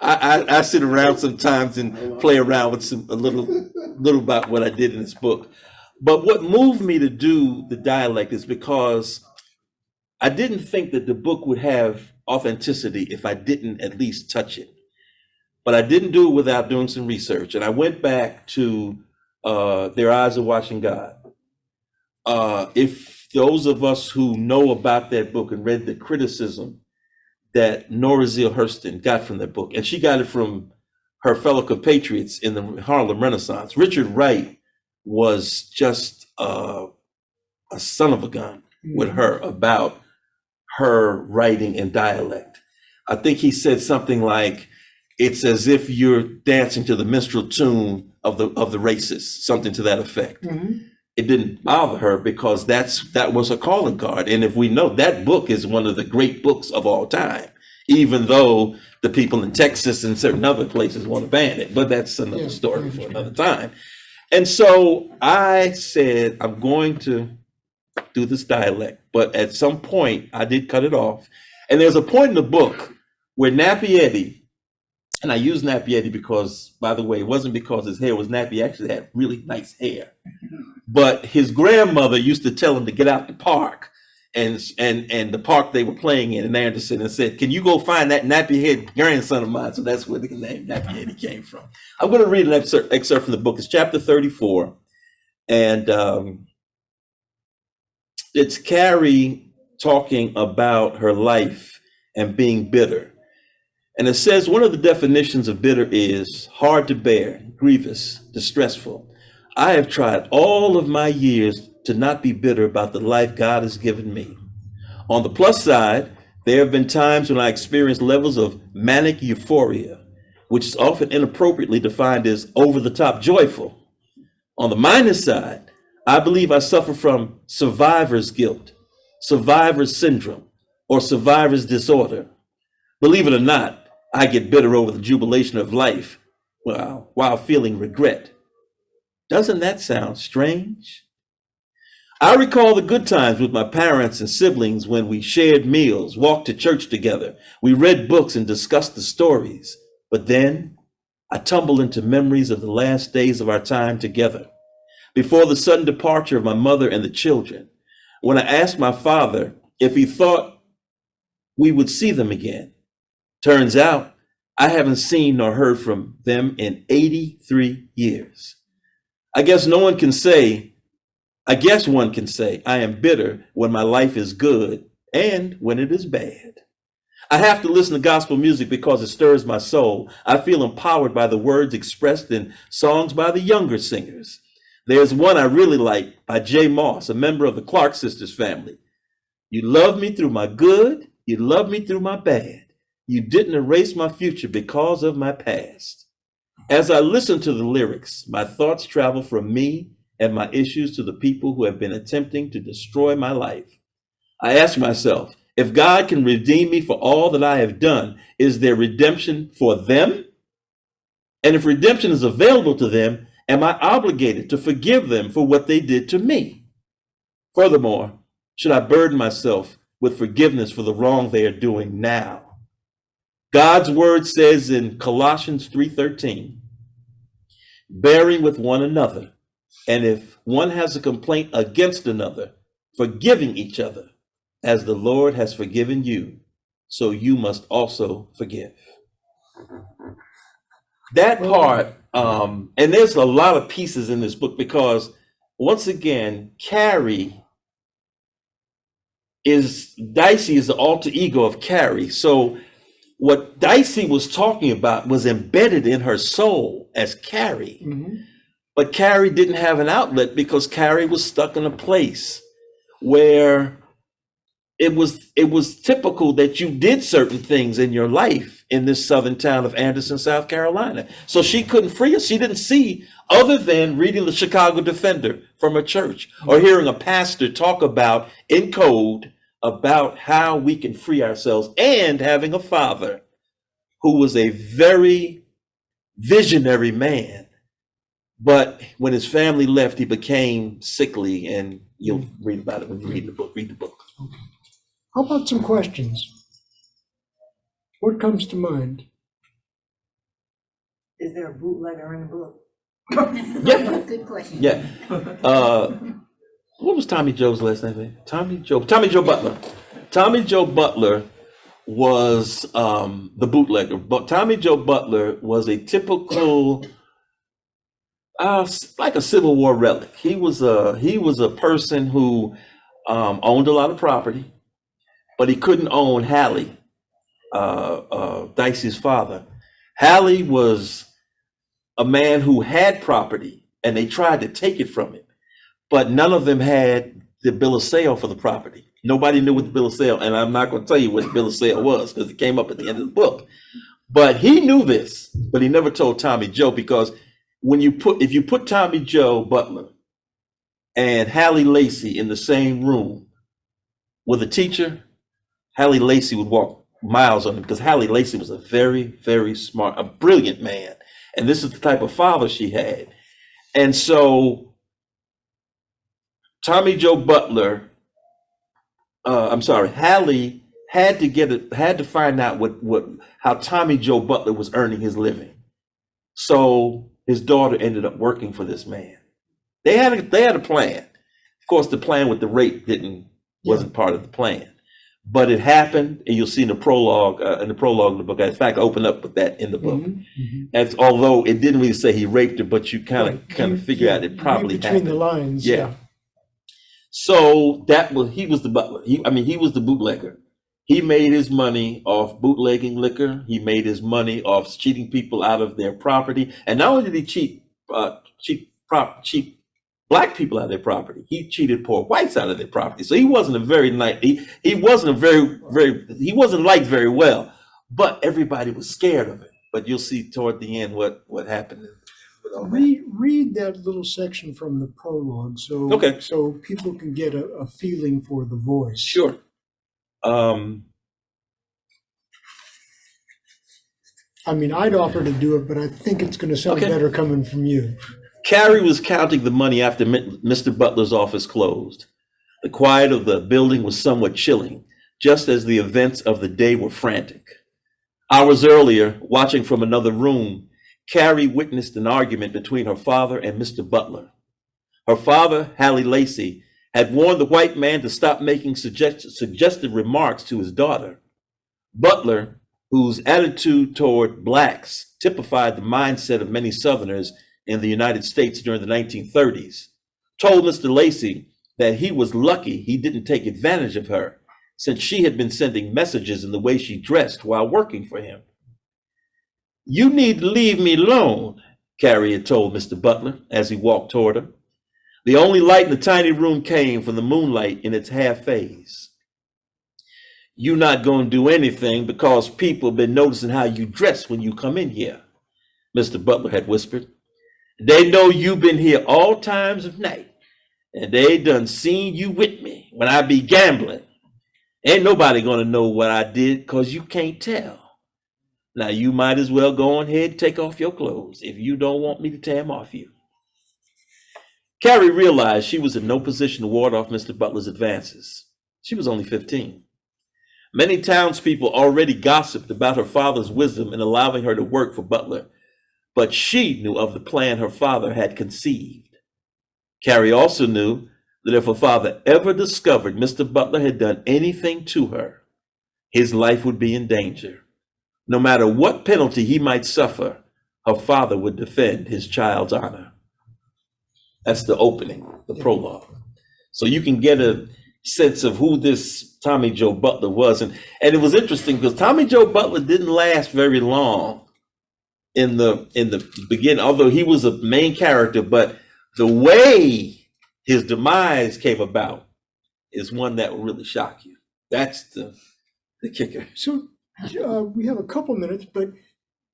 I sit around sometimes and play around with a little about what I did in this book. But what moved me to do the dialect is because I didn't think that the book would have authenticity if I didn't at least touch it. But I didn't do it without doing some research. And I went back to Their Eyes Are Watching God. If those of us who know about that book and read the criticism that Nora Zeal Hurston got from that book, and she got it from her fellow compatriots in the Harlem Renaissance. Richard Wright was just a son of a gun with her about her writing in dialect. I think he said something like, "It's as if you're dancing to the minstrel tune of the racists," something to that effect. Mhm. It didn't bother her because that was a calling card. And if we know, that book is one of the great books of all time, even though the people in Texas and certain other places want to ban it. But that's another story for another time. And so I said, I'm going to do this dialect. But at some point, I did cut it off. And there's a point in the book where Nappy Eddie, and I use Nappy Eddie because, by the way, it wasn't because his hair was nappy. He actually had really nice hair. But his grandmother used to tell him to get out the park and the park they were playing in Anderson, and said, "Can you go find that nappy head grandson of mine?" So that's where the name nappy head came from. I'm going to read an excerpt from the book. It's chapter 34, and it's Carrie talking about her life and being bitter. And it says one of the definitions of bitter is hard to bear, grievous, distressful. I have tried all of my years to not be bitter about the life God has given me. On the plus side, there have been times when I experienced levels of manic euphoria, which is often inappropriately defined as over-the-top joyful. On the minus side, I believe I suffer from survivor's guilt, survivor's syndrome, or survivor's disorder. Believe it or not, I get bitter over the jubilation of life while feeling regret. Doesn't that sound strange? I recall the good times with my parents and siblings when we shared meals, walked to church together. We read books and discussed the stories. But then I tumble into memories of the last days of our time together. Before the sudden departure of my mother and the children, when I asked my father if he thought we would see them again. Turns out I haven't seen nor heard from them in 83 years. I guess one can say I am bitter when my life is good and when it is bad. I have to listen to gospel music because it stirs my soul. I feel empowered by the words expressed in songs by the younger singers. There's one I really like by Jay Moss, a member of the Clark sisters family. You love me through my good, you love me through my bad. You didn't erase my future because of my past. As I listen to the lyrics, my thoughts travel from me and my issues to the people who have been attempting to destroy my life. I ask myself, if God can redeem me for all that I have done, is there redemption for them? And if redemption is available to them, am I obligated to forgive them for what they did to me? Furthermore, should I burden myself with forgiveness for the wrong they are doing now? God's word says in Colossians 3:13, bearing with one another, and if one has a complaint against another, forgiving each other, as the Lord has forgiven you, so you must also forgive. That part, and there's a lot of pieces in this book because, once again, Dicey is the alter ego of Carrie. So what Dicey was talking about was embedded in her soul as Carrie. Mm-hmm. But Carrie didn't have an outlet because Carrie was stuck in a place where it was typical that you did certain things in your life in this southern town of Anderson, South Carolina. So she couldn't free us. She didn't see other than reading the Chicago Defender from a church or hearing a pastor talk about in code about how we can free ourselves, and having a father who was a very visionary man. But when his family left, he became sickly, and you'll read about it when you read the book. Read the book. Okay. How about some questions? What comes to mind? Is there a bootlegger in the book? Yeah. Good question. Yeah. What was Tommy Joe's last name? Tommy Joe Butler. Tommy Joe Butler was the bootlegger. But Tommy Joe Butler was a typical, like a Civil War relic. He was a person who owned a lot of property, but he couldn't own Hallie, Dicey's father. Hallie was a man who had property, and they tried to take it from him, but none of them had the bill of sale for the property. Nobody knew what the bill of sale, and I'm not going to tell you what the bill of sale was because it came up at the end of the book. But he knew this, but he never told Tommy Joe, because if you put Tommy Joe Butler and Hallie Lacey in the same room with a teacher, Hallie Lacey would walk miles on him, because Hallie Lacey was a very, very smart, a brilliant man. And this is the type of father she had. And so Hallie had to find out how Tommy Joe Butler was earning his living. So his daughter ended up working for this man. They had a plan. Of course, the plan with the rape didn't wasn't part of the plan. But it happened, and you'll see in the prologue of the book. In fact, I open up with that in the book. As although it didn't really say he raped her, but you kind of figure out it probably between happened. the lines. Yeah. So he was the butler. He was the bootlegger. He made his money off bootlegging liquor. He made his money off cheating people out of their property. And not only did he cheat black people out of their property, he cheated poor whites out of their property. So he wasn't a very nice. He wasn't he wasn't liked very well. But everybody was scared of it. But you'll see toward the end what happened. Read that little section from the prologue, so people can get a feeling for the voice. Sure. I'd offer to do it, but I think it's going to sound better coming from you. Carrie was counting the money after Mr. Butler's office closed. The quiet of the building was somewhat chilling, just as the events of the day were frantic. Hours earlier, watching from another room, Carrie witnessed an argument between her father and Mr. Butler. Her father, Hallie Lacey, had warned the white man to stop making suggestive remarks to his daughter. Butler, whose attitude toward blacks typified the mindset of many Southerners in the United States during the 1930s, told Mr. Lacey that he was lucky he didn't take advantage of her, since she had been sending messages in the way she dressed while working for him. "You need to leave me alone," Carrie had told Mr. Butler as he walked toward her. The only light in the tiny room came from the moonlight in its half phase. "You not going to do anything because people have been noticing how you dress when you come in here," Mr. Butler had whispered. "They know you been here all times of night, and they done seen you with me when I be gambling. Ain't nobody going to know what I did because you can't tell. Now you might as well go on ahead and take off your clothes if you don't want me to tear them off you." Carrie realized she was in no position to ward off Mr. Butler's advances. She was only 15. Many townspeople already gossiped about her father's wisdom in allowing her to work for Butler, but she knew of the plan her father had conceived. Carrie also knew that if her father ever discovered Mr. Butler had done anything to her, his life would be in danger. No matter what penalty he might suffer, her father would defend his child's honor. That's the opening, the prologue. So you can get a sense of who this Tommy Joe Butler was. And it was interesting because Tommy Joe Butler didn't last very long in the beginning, although he was a main character, but the way his demise came about is one that will really shock you. That's the kicker. So we have a couple minutes, but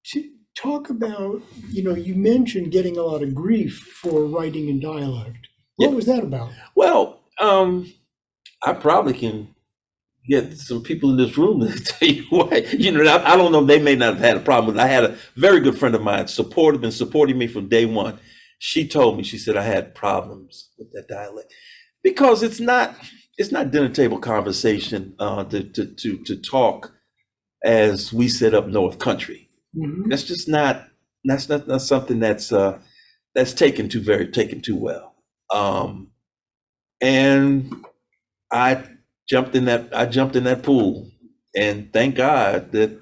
to talk about, you mentioned getting a lot of grief for writing in dialect. What was that about? Well, I probably can get some people in this room to tell you why. I don't know, they may not have had a problem with it. I had a very good friend of mine, been supporting me from day one. She told me, she said, I had problems with that dialect because it's not dinner table conversation to talk as we set up North Country. Mm-hmm. That's just not something that's taken too well. And I jumped in that pool, and thank God that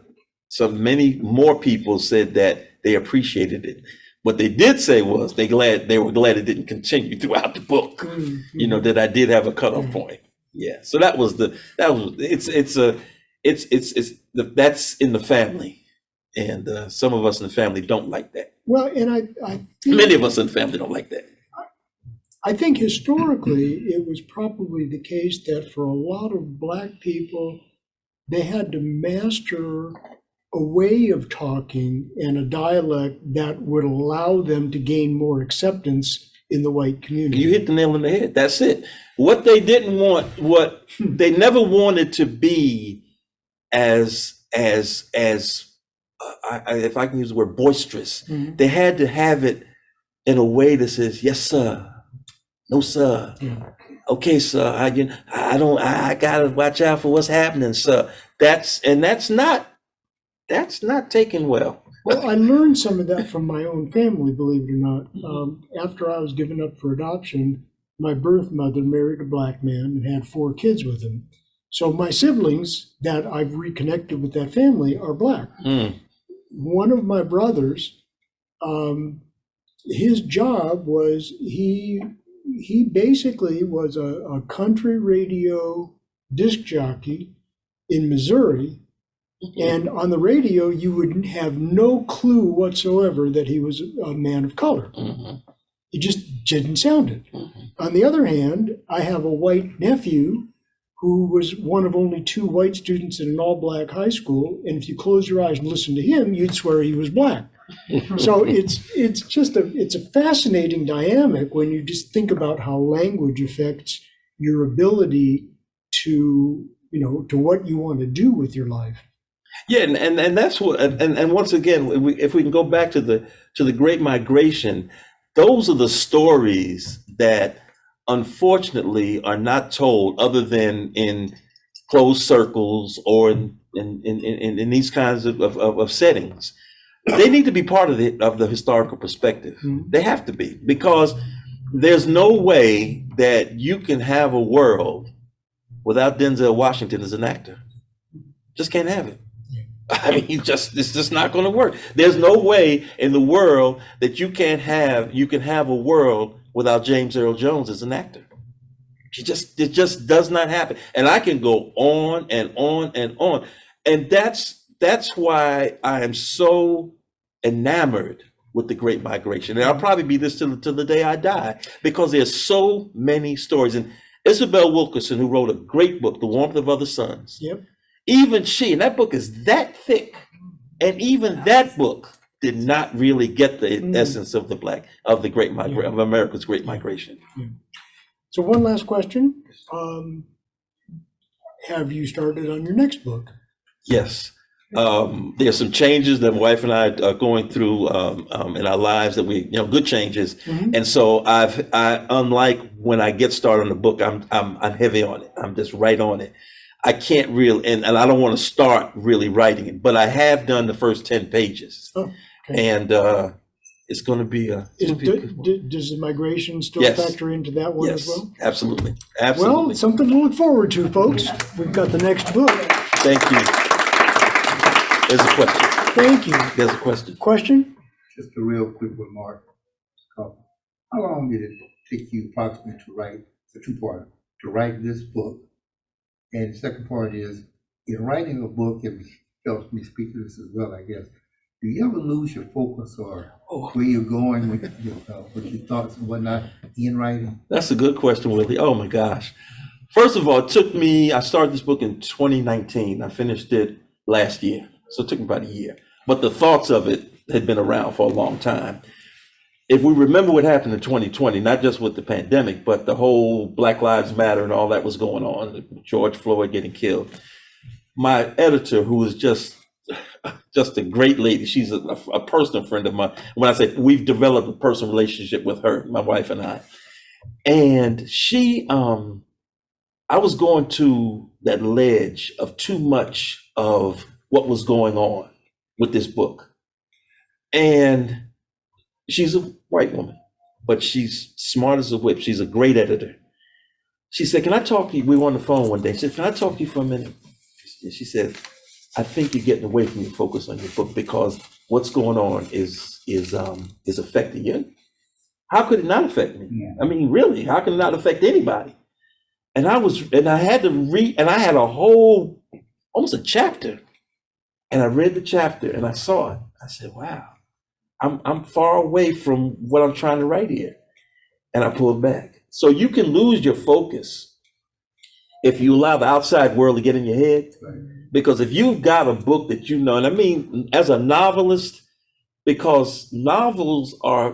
so many more people said that they appreciated it. What they did say was they were glad it didn't continue throughout the book. Mm-hmm. That I did have a cutoff point. Yeah. So that's in the family, and some of us in the family don't like that. Well, and I think many of us in the family don't like that. I think historically it was probably the case that for a lot of Black people, they had to master a way of talking and a dialect that would allow them to gain more acceptance in the white community. You hit the nail on the head. That's it. What they didn't want, what they never wanted to be as if I can use the word boisterous, mm-hmm. They had to have it in a way that says, yes, sir. No, sir. Yeah. Okay, sir. I gotta watch out for what's happening, sir. That's not taken well. Well, I learned some of that from my own family, believe it or not. After I was given up for adoption, my birth mother married a black man and had 4 kids with him. So my siblings that I've reconnected with that family are black. One of my brothers, his job was he basically was a country radio disc jockey in Missouri. And on the radio, you would have no clue whatsoever that he was a man of color. He just didn't sound it. On the other hand, I have a white nephew who was one of only 2 white students in an all-black high school. And if you close your eyes and listen to him, you'd swear he was black. So it's just a fascinating dynamic when you just think about how language affects your ability to, to what you want to do with your life. Yeah, and that's what, and once again, if we can go back to the Great Migration, those are the stories that unfortunately are not told other than in closed circles or in these kinds of settings. They need to be part of the historical perspective. They have to be, because there's no way that you can have a world without Denzel Washington as an actor. Just can't have it. I mean, it's just not going to work. There's no way in the world that you can have a world without James Earl Jones as an actor. It just does not happen. And I can go on and on and on. And that's why I am so enamored with the Great Migration. And I'll probably be this till the day I die, because there's so many stories. And Isabel Wilkerson, who wrote a great book, The Warmth of Other Suns. Yep. Even she, and that book is that thick, and even that book did not really get the essence of of America's Great Migration. Yeah. So one last question: have you started on your next book? Yes, there's some changes that my wife and I are going through in our lives that good changes, and so I unlike when I get started on the book, I'm heavy on it. I'm just right on it. I can't really, and I don't want to start really writing it, but I have done the first 10 pages. Oh, okay. And it's going to be does the migration still factor into that one as well? Absolutely. Well, something to look forward to, folks. We've got the next book. Thank you. There's a question. Thank you. There's a question. Just a real quick one, Mark. How long did it take you approximately to write, the 2-part, to write this book? And the second part is, in writing a book, and helps me speak to this as well, I guess, do you ever lose your focus or where you're going with your thoughts and whatnot in writing? That's a good question, Willie. Oh my gosh. First of all, I started this book in 2019. I finished it last year. So it took me about a year. But the thoughts of it had been around for a long time. If we remember what happened in 2020, not just with the pandemic, but the whole Black Lives Matter and all that was going on, George Floyd getting killed, my editor, who is just a great lady, she's a personal friend of mine. When I say we've developed a personal relationship with her, my wife and I, and she, I was going to that ledge of too much of what was going on with this book. And she's a white woman, but she's smart as a whip. She's a great editor. She said, can I talk to you? We were on the phone one day. She said, can I talk to you for a minute? She said, I think you're getting away from your focus on your book, because what's going on is affecting you. How could it not affect me? Yeah. I mean, really, how can it not affect anybody? And I had to read, and I had a whole, almost a chapter. And I read the chapter and I saw it. I said, wow. I'm far away from what I'm trying to write here. And I pulled back. So you can lose your focus if you allow the outside world to get in your head. Right. Because if you've got a book that and I mean, as a novelist, because novels are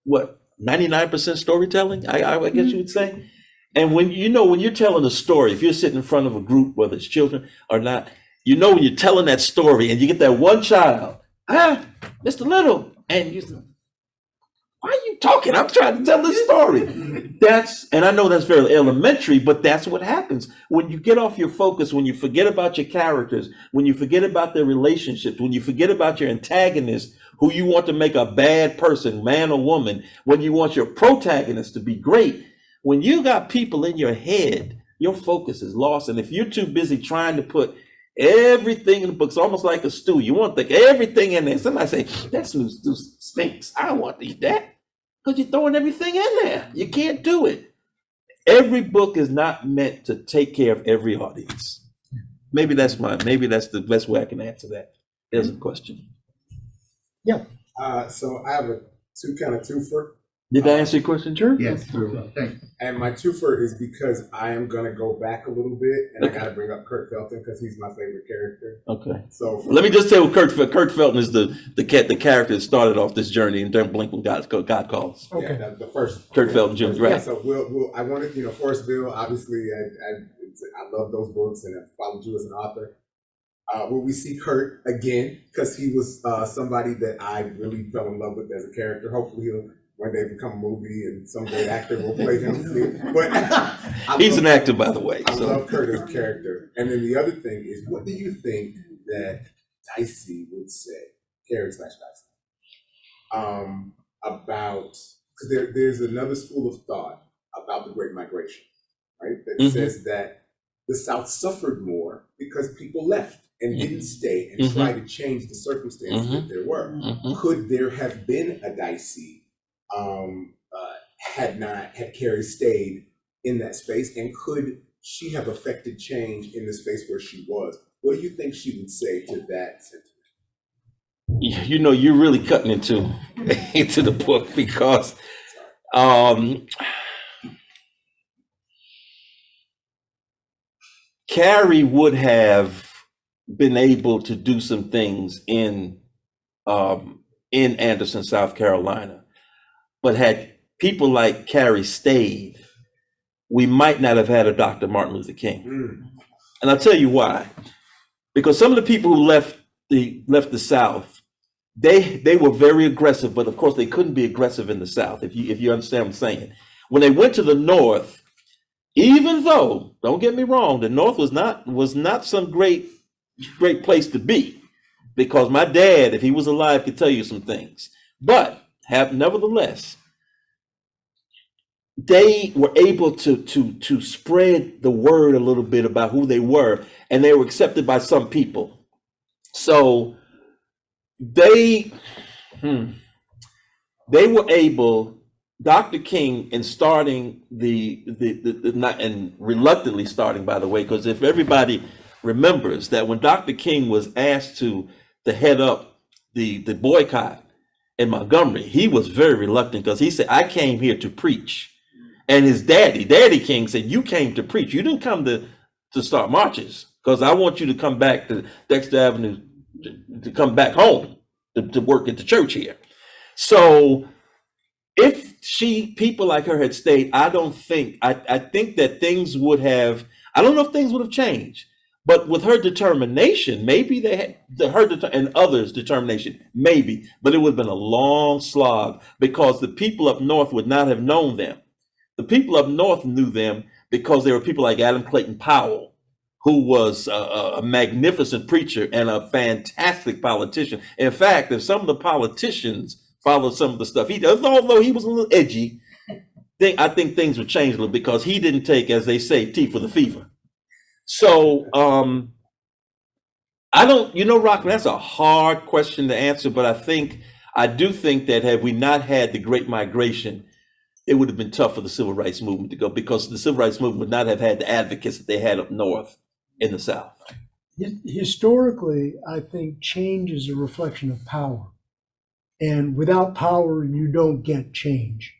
what, 99% storytelling, I guess you would say. And when you're telling a story, if you're sitting in front of a group, whether it's children or not, when you're telling that story and you get that one child, Mr. Little, and you say, why are you talking? I'm trying to tell this story. And I know that's very elementary, but that's what happens when you get off your focus, when you forget about your characters, when you forget about their relationships, when you forget about your antagonist, who you want to make a bad person, man or woman, when you want your protagonist to be great. When you got people in your head, your focus is lost. And if you're too busy trying to put everything in the book, it's almost like a stew. You want to think everything in there. Somebody say, that stew stinks. I don't want to eat that. Because you're throwing everything in there. You can't do it. Every book is not meant to take care of every audience. Maybe that's the best way I can answer that. There's a question. Yeah. So I have a twofer. Did I answer your question, Drew? Yes, very well, thank you. And my twofer is because I am gonna go back a little bit, and Okay. I gotta bring up Kurt Felton because he's my favorite character. Okay. So Let me just tell you, Kurt Felton is the character that started off this journey and don't blink when God calls. Okay. yeah, the first Kurt Felton Jr., right. Yeah, so we'll I wanted, Forestville. Obviously, I love those books and I followed you as an author. Will we see Kurt again? Because he was somebody that I really fell in love with as a character. Hopefully, he'll one day become a movie and some great actor will play him. But He's an actor, by the way. I So love Kurt as a character. And then the other thing is, what do you think that Dicey would say, Carrie / Dicey, about, because there's another school of thought about the Great Migration, right? That Mhm. says that the South suffered more because people left and didn't stay and Mhm. try to change the circumstances that there were. mhm. Could there have been a Dicey had Carrie stayed in that space, and could she have affected change in the space where she was? What do you think she would say to that sentiment? You're really cutting into the book because Carrie would have been able to do some things in Anderson, South Carolina, but had people like Carrie stayed, we might not have had a Dr. Martin Luther King. And I'll tell you why. Because some of the people who left the South, they were very aggressive, but of course they couldn't be aggressive in the South, if you understand what I'm saying. When they went to the North, even though, don't get me wrong, the North was not some great place to be, because my dad, if he was alive, could tell you some things. But nevertheless, they were able to spread the word a little bit about who they were, and they were accepted by some people. So they were able, Dr. King, in starting not, and reluctantly starting, by the way, because if everybody remembers that when Dr. King was asked to head up the boycott in Montgomery, he was very reluctant, because he said, I came here to preach. And his Daddy King said, you came to preach. You didn't come to start marches, because I want you to come back to Dexter Avenue, to come back home, to work at the church here. So if people like her had stayed, I think that things would have, I don't know if things would have changed, but with her determination, maybe and others' determination, maybe, but it would have been a long slog, because the people up north would not have known them. The people up north knew them because there were people like Adam Clayton Powell, who was a magnificent preacher and a fantastic politician. In fact, if some of the politicians followed some of the stuff he does, although he was a little edgy, I think things would change a little, because he didn't take, as they say, tea for the fever. So I don't, Rockland, that's a hard question to answer, but I do think that had we not had the Great Migration, it would have been tough for the civil rights movement to go, because the civil rights movement would not have had the advocates that they had up north in the South. Historically, I think change is a reflection of power. And without power, you don't get change.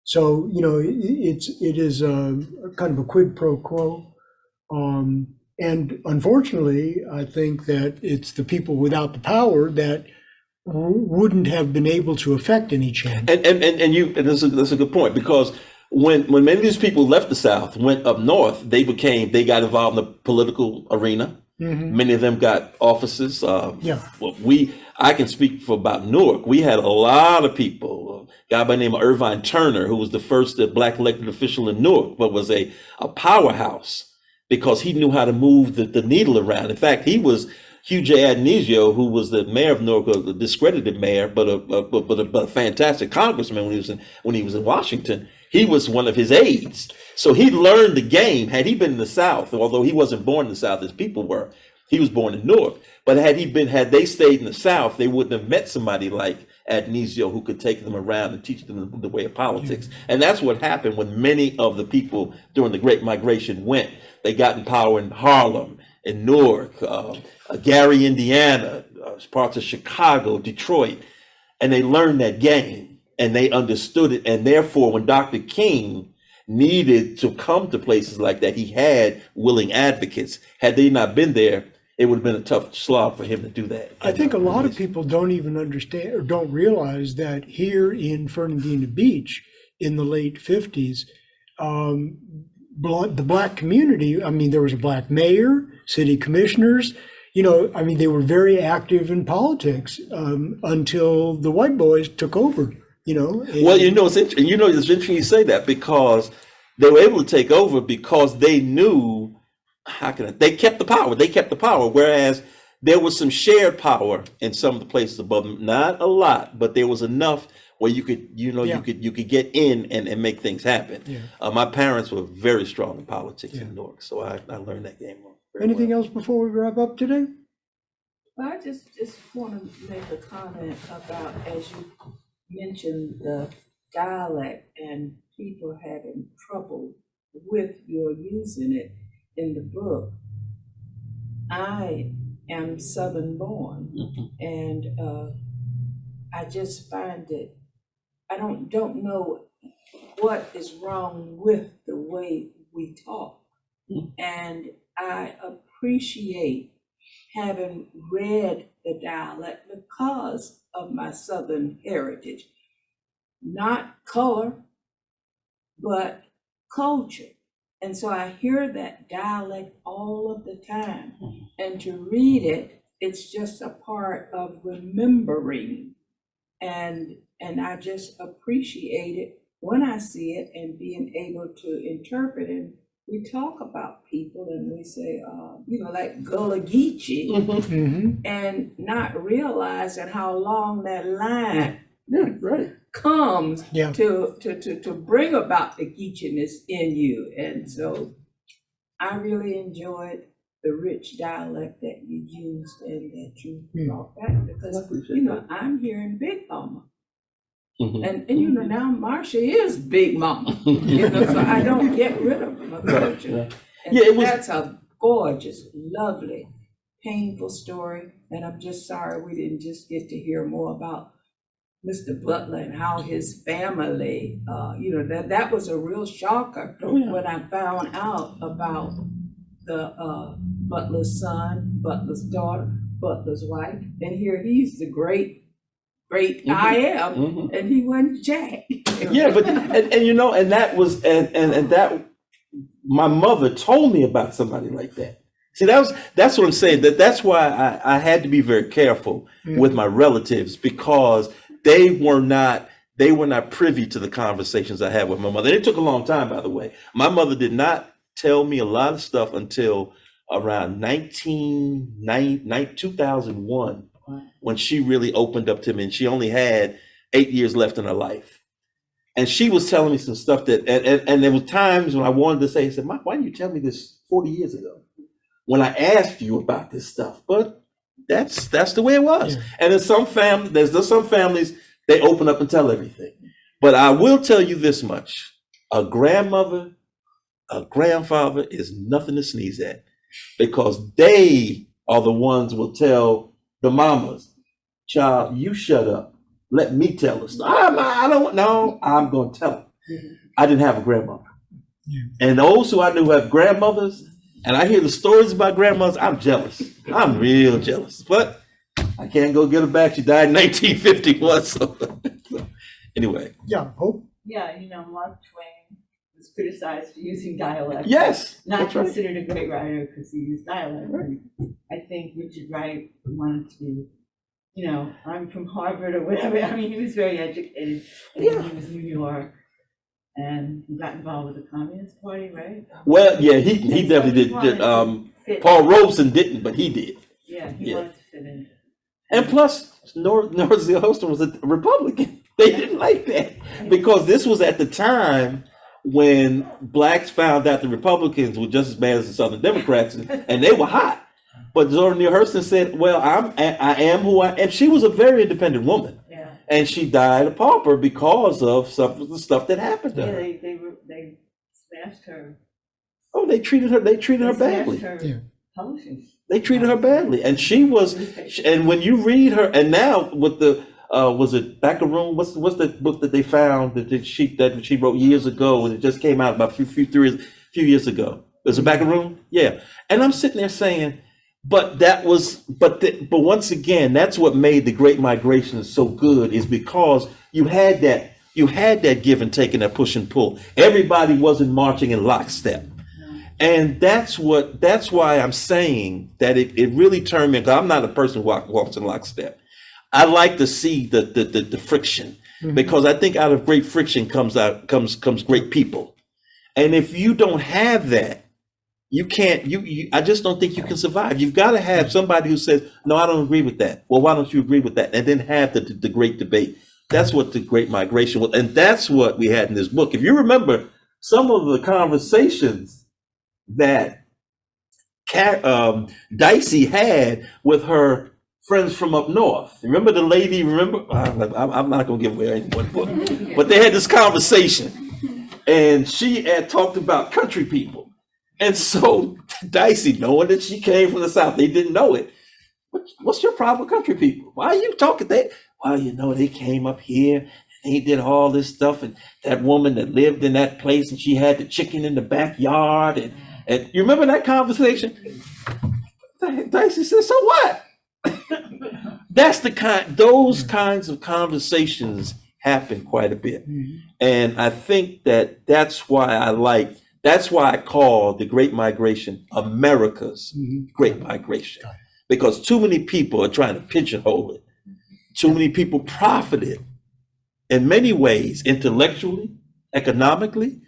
So, it is a kind of a quid pro quo. And unfortunately, I think that it's the people without the power that wouldn't have been able to affect any change. And that's a good point, because when many of these people left the South, went up north, they got involved in the political arena. Mm-hmm. Many of them got offices. I can speak for about Newark. We had a lot of people. guy by the name of Irvine Turner, who was the first black elected official in Newark, but was a powerhouse because he knew how to move the needle around. In fact, he was Hugh J. Addonizio, who was the mayor of Newark, a discredited mayor, but a fantastic congressman when he was in Washington. He was one of his aides. So he learned the game. Had he been in the South, although he wasn't born in the South as people were, he was born in Newark. But had they stayed in the South, they wouldn't have met somebody like Addonizio who could take them around and teach them the way of politics. And that's what happened when many of the people during the Great Migration went. They got in power in Harlem, in Newark, Gary, Indiana, parts of Chicago, Detroit, and they learned that game and they understood it. And therefore, when Dr. King needed to come to places like that, he had willing advocates. Had they not been there, it would have been a tough slog for him to do that. I think a lot of people don't even understand or don't realize that here in Fernandina Beach in the late 50s, the black community, I mean, there was a black mayor, city commissioners, they were very active in politics until the white boys took over, Well, it's interesting. It's interesting you say that because they were able to take over because they knew they kept the power. They kept the power, whereas there was some shared power in some of the places above them. Not a lot, but there was enough where you could, you could get in and make things happen. Yeah. My parents were very strong in politics in Newark, so I learned that game. Anything else before we wrap up today? Well, I just want to make a comment about, as you mentioned, the dialect and people having trouble with your using it in the book. I am Southern born, and I just find it, I don't know what is wrong with the way we talk. And I appreciate having read the dialect because of my Southern heritage. Not color, but culture. And so I hear that dialect all of the time. And to read it, it's just a part of remembering. And I just appreciate it when I see it and being able to interpret it. We talk about people and we say, like Gullah Geechee, and not realizing how long that line comes to bring about the Geechiness in you. And so I really enjoyed the rich dialect that you used and that you brought back because, I'm here in Big Mama. And now Marcia is Big Mama, so I don't get rid of my culture. And that's a gorgeous, lovely, painful story. And I'm just sorry we didn't just get to hear more about Mr. Butler and how his family, that was a real shocker when I found out about the Butler's son, Butler's daughter, Butler's wife. And here he's the great I am, and he wasn't Jack. But and that was and that my mother told me about somebody like that. See, that's what I'm saying. That's why I had to be very careful with my relatives because they were not privy to the conversations I had with my mother. And it took a long time, by the way. My mother did not tell me a lot of stuff until around 2001. When she really opened up to me, and she only had 8 years left in her life. And she was telling me some stuff that, and there were times when I wanted to say, I said, Mike, why didn't you tell me this 40 years ago when I asked you about this stuff? But that's the way it was. Yeah. And there's some families, they open up and tell everything. But I will tell you this much, a grandmother, a grandfather is nothing to sneeze at because they are the ones who will tell the mamas, child, you shut up. Let me tell the story. I don't know. I'm going to tell them. I didn't have a grandmother. And those who I knew have grandmothers, and I hear the stories about grandmothers, I'm jealous. I'm real jealous. But I can't go get her back. She died in 1951. So anyway. Yeah, Hope. Yeah, Mark Twain was criticized for using dialect. Yes. Not considered a great writer because he used dialect. Right. I think Richard Wright wanted to you know, I'm from Harvard or whatever. I mean, he was very educated, and Yeah. he was New York, and he got involved with the Communist Party, right? Well, yeah, he And so definitely he wanted did. to fit- Paul Robeson didn't, but he did. Yeah, he yeah. wanted to fit in. And plus, North Holston was a Republican. They didn't like that because this was at the time when blacks found out the Republicans were just as bad as the Southern Democrats, and they were hot. But Zora Neale Hurston said, "Well, I am who I am." She was a very independent woman, Yeah, and she died a pauper because of some of the stuff that happened to yeah, her. they smashed her. Oh, they treated her badly. Smashed her Yeah. publishing. They treated her badly, and she was. And when you read her, and now with the was it Back of Room? What's the book that they found that she wrote years ago, and it just came out about a few years ago? Was it Back of Room? Yeah. And I'm sitting there saying, but once again, that's what made the Great Migration so good, is because you had that give and take and that push and pull. Everybody wasn't marching in lockstep. And that's why I'm saying that it really turned me, because I'm not a person who walks in lockstep. I like to see the friction, because I think out of great friction comes great people. And if you don't have that, you can't, I just don't think you can survive. You've got to have somebody who says, no, I don't agree with that. Well, why don't you agree with that? And then have the great debate. That's what the Great Migration was. And that's what we had in this book. If you remember some of the conversations that Dicey had with her friends from up north. Remember the lady, I'm not going to give away anyone's book, but they had this conversation, and she had talked about country people. And so Dicey, knowing that she came from the South, they didn't know it. What's your problem with country people? Why are you talking that? Well, they came up here, and he did all this stuff, and that woman that lived in that place, and she had the chicken in the backyard, and you remember that conversation? Dicey said, so what? That's those kinds of conversations happen quite a bit. And I think that's why I call the Great Migration America's Great Migration. Because too many people are trying to pigeonhole it. Too many people profited in many ways, intellectually, economically,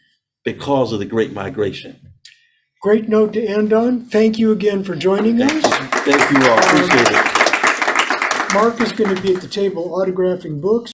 because of the Great Migration. Great note to end on. Thank you again for joining us. Thank you all. Appreciate it. Mark is going to be at the table autographing books.